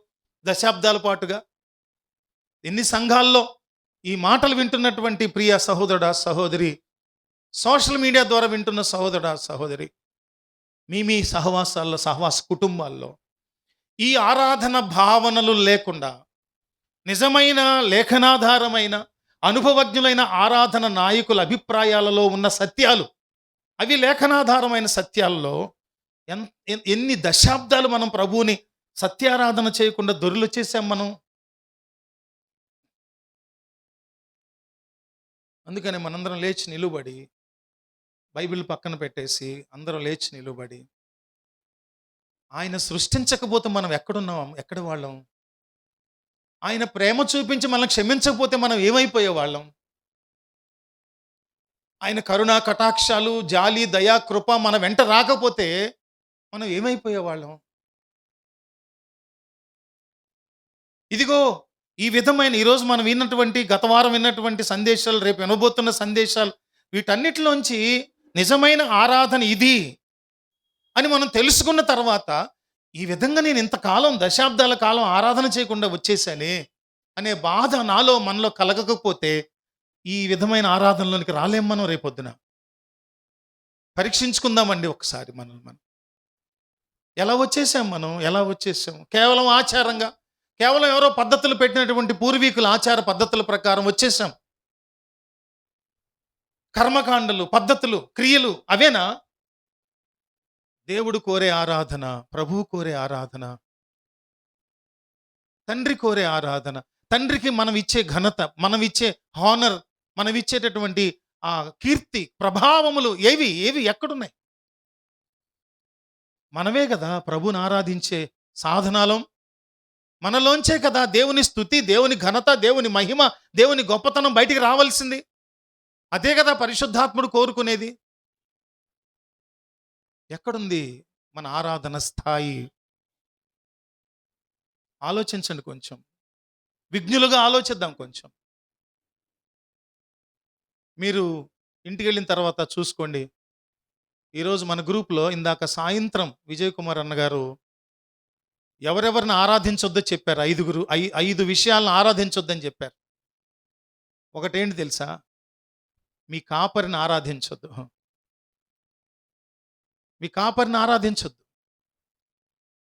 దశాబ్దాల పాటుగా. ఎన్ని సంఘాల్లో ఈ మాటలు వింటున్నటువంటి ప్రియ సహోదరుడా సహోదరి, సోషల్ మీడియా ద్వారా వింటున్న సహోదరుడా సహోదరి, మీ సహవాసాల్లో, సహవాస కుటుంబాల్లో ఈ ఆరాధన భావనలు లేకుండా నిజమైన లేఖనాధారమైన అనుభవజ్ఞులైన ఆరాధన నాయకుల అభిప్రాయాలలో ఉన్న సత్యాలు, అవి లేఖనాధారమైన సత్యాల్లో ఎన్ని దశాబ్దాలు మనం ప్రభువుని సత్యారాధన చేయకుండా దొరిలొచ్చేసాం మనం. అందుకని మనందరం లేచి నిలుబడి, బైబిల్ పక్కన పెట్టేసి అందరం లేచి నిలుబడి, ఆయన సృష్టించకపోతే మనం ఎక్కడున్నాం? ఎక్కడ వాళ్ళం? ఆయన ప్రేమ చూపించి మనం క్షమించకపోతే మనం ఏమైపోయే వాళ్ళం? ఆయన కరుణ కటాక్షాలు, జాలి, దయా, కృప మన వెంట రాకపోతే మనం ఏమైపోయే వాళ్ళం? ఇదిగో ఈ విధమైన ఈరోజు మనం విన్నటువంటి, గత వారం విన్నటువంటి సందేశాలు, రేపు వినబోతున్న సందేశాలు, వీటన్నిటిలోంచి నిజమైన ఆరాధన ఇది అని మనం తెలుసుకున్న తర్వాత, ఈ విధంగా నేను ఇంతకాలం దశాబ్దాల కాలం ఆరాధన చేయకుండా వచ్చేసానే అనే బాధ నాలో మనలో కలగకపోతే ఈ విధమైన ఆరాధనలోనికి రాలేం మనం రేపొద్దున. పరీక్షించుకుందామండి ఒకసారి మనల్ని మనం. ఎలా వచ్చేసాం మనం? ఎలా వచ్చేసాం? కేవలం ఆచారంగా, కేవలం ఎవరో పద్ధతులు పెట్టినటువంటి పూర్వీకుల ఆచార పద్ధతుల ప్రకారం వచ్చేసాం. కర్మకాండలు, పద్ధతులు, క్రియలు అవేనా దేవుడు కోరే ఆరాధన? ప్రభువు కోరే ఆరాధన, తండ్రి కోరే ఆరాధన. తండ్రికి మనం ఇచ్చే ఘనత, మనం ఇచ్చే హానర్, మనం ఇచ్చేటటువంటి ఆ కీర్తి ప్రభావములు ఏవి ఏవి ఎక్కడున్నాయి? మనమే కదా ప్రభుని ఆరాధించే సాధనాలం. మనలోంచే కదా దేవుని స్తుతి, దేవుని ఘనత, దేవుని మహిమ, దేవుని గొప్పతనం బయటికి రావాల్సింది. అదే కదా పరిశుద్ధాత్ముడు కోరుకునేది. ఎక్కడుంది మన ఆరాధన స్థాయి? ఆలోచించండి కొంచెం. విజ్ఞులుగా ఆలోచిద్దాం కొంచెం. మీరు ఇంటికి వెళ్ళిన తర్వాత చూసుకోండి. ఈరోజు మన గ్రూప్లో ఇందాక సాయంత్రం విజయ్ కుమార్ అన్నగారు ఎవరెవరిని ఆరాధించొద్దో చెప్పారు. ఐదు విషయాలను ఆరాధించొద్దని చెప్పారు. ఒకటేంటి తెలుసా? మీ కాపరిని ఆరాధించొద్దు. మీ కాపరిని ఆరాధించొద్దు.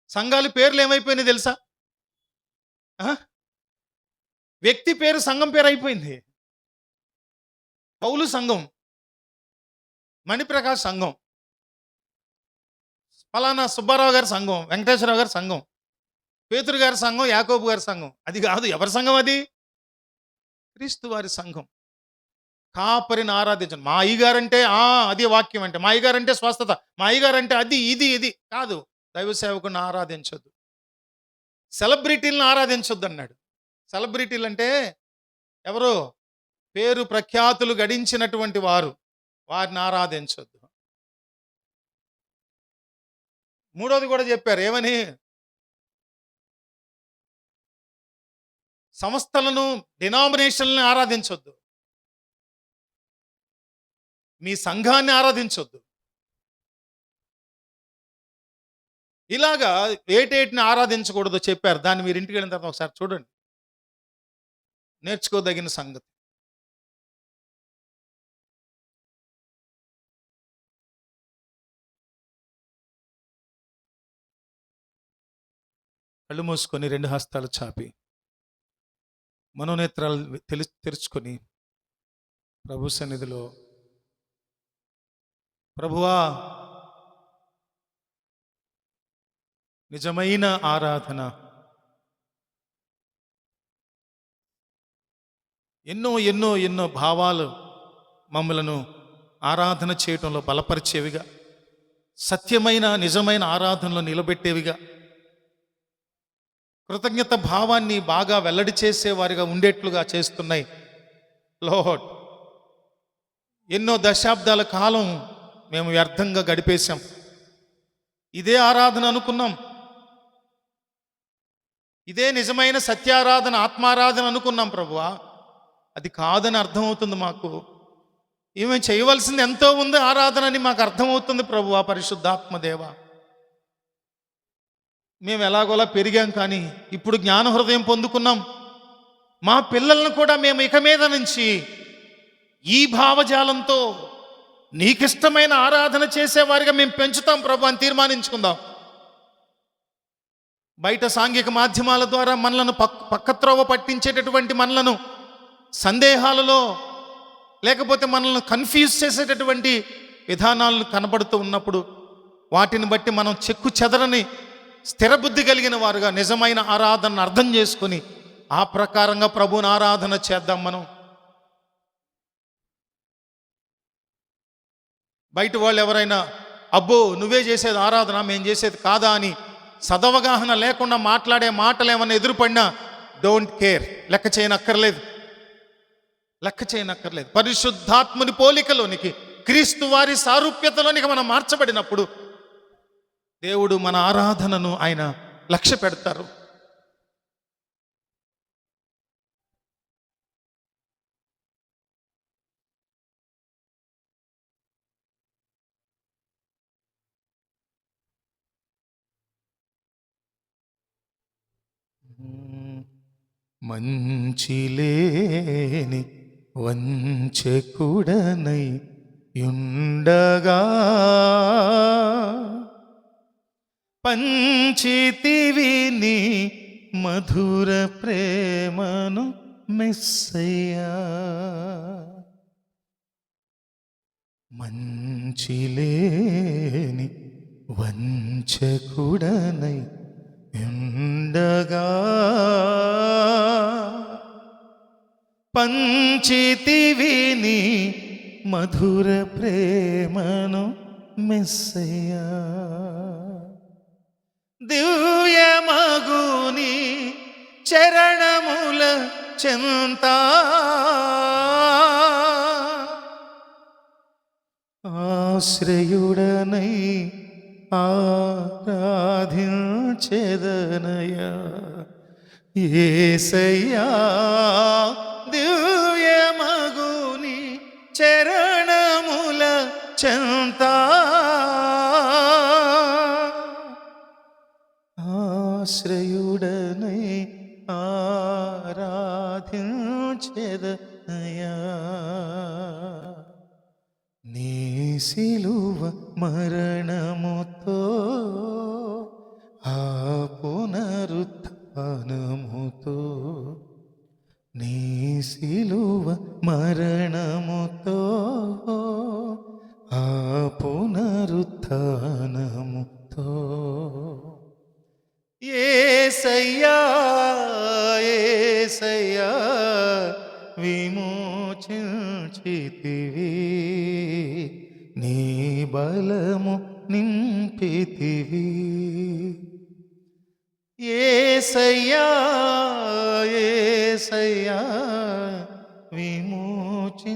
సంఘాల పేర్లు ఏమైపోయినాయి తెలుసా? వ్యక్తి పేరు సంఘం పేరు అయిపోయింది. పౌలు సంఘం, మణిప్రకాష్ సంఘం, ఫలానా సుబ్బారావు గారి సంఘం, వెంకటేశ్వరరావు గారి సంఘం, పేతురు గారి సంఘం, యాకోబు గారి సంఘం. అది కాదు. ఎవరి సంఘం అది? క్రీస్తు వారి సంఘం. కాపరిని ఆరాధించండి. మా అయ్యగారంటే అది వాక్యం అంటే, మా అయ్యగారంటే స్వస్థత, మా అయ్యగారంటే అది ఇది ఇది కాదు. దైవ సేవకుని ఆరాధించొద్దు. సెలబ్రిటీలను ఆరాధించొద్దు అన్నాడు. సెలబ్రిటీలు అంటే ఎవరు? పేరు ప్రఖ్యాతులు గడించినటువంటి వారు, వారిని ఆరాధించొద్దు. మూడోది కూడా చెప్పారు. ఏమని? సంస్థలను, డినామినేషన్లను ఆరాధించొద్దు. మీ సంఘాన్ని ఆరాధించొద్దు. ఇలాగా ఏటేటిని ఆరాధించకూడదో చెప్పారు. దాన్ని మీరు ఇంటికి వెళ్ళిన తర్వాత ఒకసారి చూడండి. నేర్చుకోదగిన సంగతి. కళ్ళు మూసుకొని రెండు హస్తాలు చాపి మనోనేత్రాలు తెరుచుకొని ప్రభు సన్నిధిలో, ప్రభువా, నిజమైన ఆరాధన ఎన్నో ఎన్నో ఎన్నో భావాలు మమ్మలను ఆరాధన చేయటంలో బలపరిచేవిగా, సత్యమైన నిజమైన ఆరాధనలో నిలబెట్టేవిగా, కృతజ్ఞత భావాన్ని బాగా వెల్లడి చేసేవారిగా ఉండేట్లుగా చేస్తున్నాయి. లార్డ్, ఎన్నో దశాబ్దాల కాలం మేము వ్యర్థంగా గడిపేశాం. ఇదే ఆరాధన అనుకున్నాం, ఇదే నిజమైన సత్యారాధన, ఆత్మారాధన అనుకున్నాం ప్రభువా. అది కాదని అర్థమవుతుంది మాకు. ఏమేం చేయవలసింది ఎంతో ఉంది ఆరాధన అని మాకు అర్థమవుతుంది ప్రభువా. పరిశుద్ధాత్మదేవ, మేము ఎలాగోలా పెరిగాం, కానీ ఇప్పుడు జ్ఞాన హృదయం పొందుకున్నాం. మా పిల్లలను కూడా మేము ఇక మీద నుంచి ఈ భావజాలంతో నీకిష్టమైన ఆరాధన చేసేవారిగా మేము పెంచుతాం ప్రభు అని తీర్మానించుకుందాం. బయట సాంఘిక మాధ్యమాల ద్వారా మనలను పక్కత్రోవ పట్టించేటటువంటి, మనలను సందేహాలలో లేకపోతే మనల్ని కన్ఫ్యూజ్ చేసేటటువంటి విధానాలు కనబడుతూ ఉన్నప్పుడు వాటిని బట్టి మనం చెక్కు చెదరని స్థిరబుద్ధి కలిగిన వారుగా నిజమైన ఆరాధనను అర్థం చేసుకొని ఆ ప్రకారంగా ప్రభువుని ఆరాధన చేద్దాం. మనం బయట వాళ్ళు ఎవరైనా అబ్బో నువ్వే చేసేది ఆరాధన, మేము చేసేది కాదా అని సదవగాహన లేకుండా మాట్లాడే మాటలు ఏమన్నా ఎదురుపడినా డోంట్ కేర్, లెక్క చేయనక్కర్లేదు. పరిశుద్ధాత్ముని పోలికలోనికి, క్రీస్తు వారి సారూప్యతలోనికి మనం మార్చబడినప్పుడు దేవుడు మన ఆరాధనను ఆయన లక్ష్య పెడతారు. మంచిలేని వంచకుడనై యుండగా పంచితివి నీ మధుర ప్రేమను మెస్సయ్యా. మంచిలేని వంచకుడనై యుండగా పంచితివి నీ మధుర ప్రేమను మెస్సయ్యా. దివ్యమగుని చరణముల చెంత ఆశ్రయుడనై ఆరాధించెదనయా. యేసయ్యా, దివ్యమగుని చరణముల చెంత ఆశ్రయుడనై ఆరాధించెదనయా. నీ సిలువ మరణముతో ఆ పునరుత్థానముతో, నీ సిలువ మరణముతో ఆ పునరుత్థానముతో యేసయ్యా, యేసయ్యా విమోచించితివి, నీ బలము నింపితివి. యేసయ్యా, యేసయ్యా విమోచించితివి,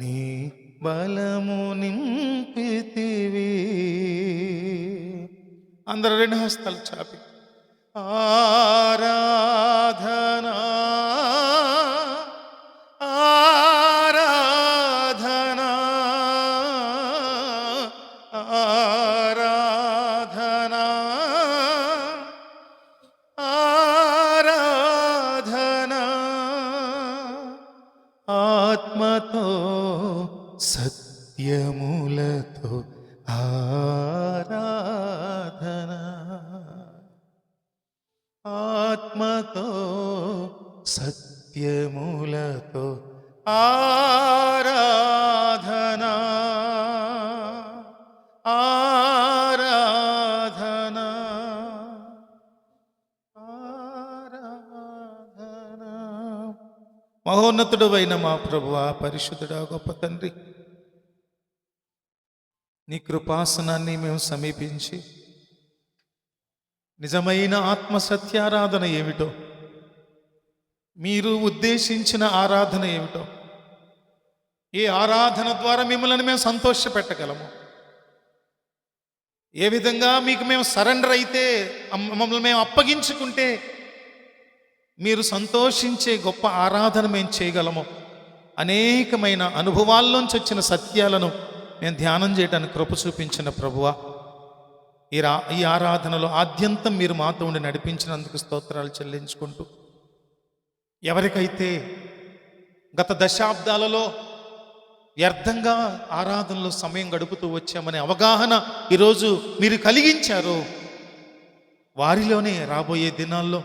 నీ బలము నింపితివి. అందరూ రెండు హస్తాలు చాపి ఆరాధనా ఆరాధనా ఆరాధనా ఆరాధనా. ఆత్మతో సత్యములతో ఆరాధనా. ఆత్మతో సత్యములతో ఆరాధన ఆరాధన ఆరాధన. మహోన్నతుడు అయిన మా ప్రభువా, పరిశుద్ధుడా, గొప్ప తండ్రి, నీ కృపాసనాన్ని మేము సమీపించి నిజమైన ఆత్మ సత్యారాధన ఏమిటో, మీరు ఉద్దేశించిన ఆరాధన ఏమిటో, ఏ ఆరాధన ద్వారా మిమ్మల్ని మేము సంతోషపెట్టగలము, ఏ విధంగా మీకు మేము సరెండర్ అయితే, మమ్మల్ని మేము అప్పగించుకుంటే మీరు సంతోషించే గొప్ప ఆరాధన మేము చేయగలము, అనేకమైన అనుభవాల్లోంచి వచ్చిన సత్యాలను మేము ధ్యానం చేయడానికి కృప చూపించిన ప్రభువా, ఈ ఆరాధనలో ఆద్యంతం మీరు మాతో ఉండి నడిపించినందుకు స్తోత్రాలు చెల్లించుకుంటూ, ఎవరికైతే గత దశాబ్దాలలో వ్యర్థంగా ఆరాధనలో సమయం గడుపుతూ వచ్చామనే అవగాహన ఈరోజు మీరు కలిగించారో, వారిలోనే రాబోయే దినాల్లో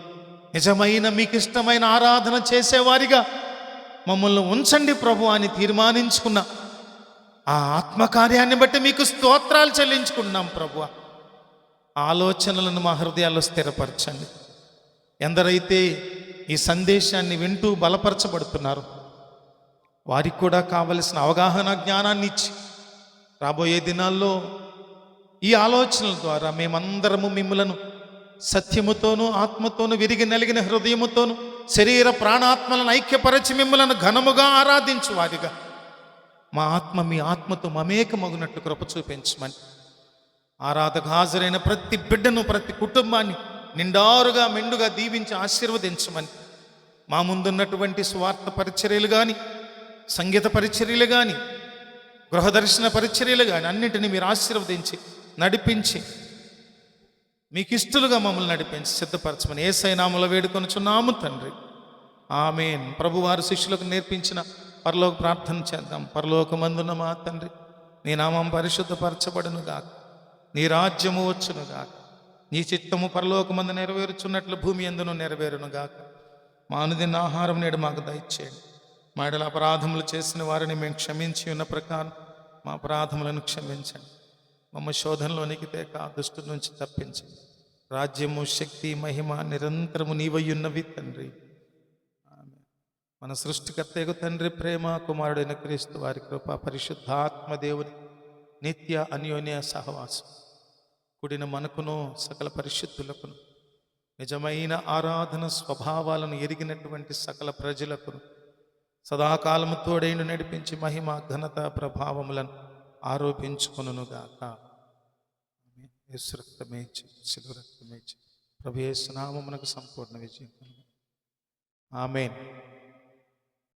నిజమైన మీకు ఇష్టమైన ఆరాధన చేసేవారిగా మమ్మల్ని ఉంచండి ప్రభు అని తీర్మానించుకున్న ఆ ఆత్మకార్యాన్ని బట్టి మీకు స్తోత్రాలు చెల్లించుకుంటున్నాం ప్రభు. ఆలోచనలను మా హృదయాల్లో స్థిరపరచండి. ఎందరైతే ఈ సందేశాన్ని వింటూ బలపరచబడుతున్నారు, వారికి కూడా కావలసిన అవగాహన జ్ఞానాన్ని ఇచ్చి రాబోయే దినాల్లో ఈ ఆలోచనల ద్వారా మేమందరము మిమ్మలను సత్యముతోనూ ఆత్మతోనూ విరిగి నలిగిన హృదయముతోనూ శరీర ప్రాణాత్మలను ఐక్యపరచి మిమ్మలను ఘనముగా ఆరాధించు వారిగా మా ఆత్మ మీ ఆత్మతో మమేకమగునట్లు కృప చూపించమని, ఆరాధకు హాజరైన ప్రతి బిడ్డను, ప్రతి కుటుంబాన్ని నిండారుగా మెండుగా దీవించి ఆశీర్వదించమని, మా ముందున్నటువంటి స్వార్థ పరిచర్యలు కానీ, సంగీత పరిచర్యలు కానీ, గృహదర్శన పరిచర్యలు కానీ అన్నింటినీ మీరు ఆశీర్వదించి నడిపించి మీకు ఇష్టలుగా మమ్మల్ని నడిపించి సిద్ధపరచమని యేసయ్య నామములో వేడుకొనుచున్నాము తండ్రి, ఆమేన్. ప్రభువారు శిష్యులకు నేర్పించిన పరలోక ప్రార్థన చేద్దాం. పరలోకమందున్న మా తండ్రి, నీ నామం పరిశుద్ధపరచబడును గాక, నీ రాజ్యము వచ్చును గాక, నీ చిత్తము పరలోకమందు నెరవేరుచున్నట్లు భూమి యందును నెరవేరును గాక. మా అనుదిన ఆహారం నేడు మాకు దయచేయండి. మా ఎడల అపరాధములు చేసిన వారిని మేము క్షమించి ఉన్న ప్రకారం మా అపరాధములను క్షమించండి. మమ్మ శోధనలోనికి తేక దుష్టు నుంచి తప్పించండి. రాజ్యము, శక్తి, మహిమ నిరంతరము నీవయ్యున్నవి తండ్రి. మన సృష్టికర్తయ్యకు తండ్రి ప్రేమ, కుమారుడైన క్రీస్తు వారి కృప, పరిశుద్ధాత్మ దేవుని నిత్య అన్యోన్య సహవాసం కూడిన మనకును సకల పరిశుద్ధులకును నిజమైన ఆరాధన స్వభావాలను ఎరిగినటువంటి సకల ప్రజలకును సదాకాలము తోడైన నడిపించి మహిమ, ఘనత, ప్రభావములను ఆరోపించుకొనుగాక. యేసు రక్తమే శిలువ రక్తమే ప్రభు యేసు నామమునకు సంపూర్ణ విజయం. ఆమేన్.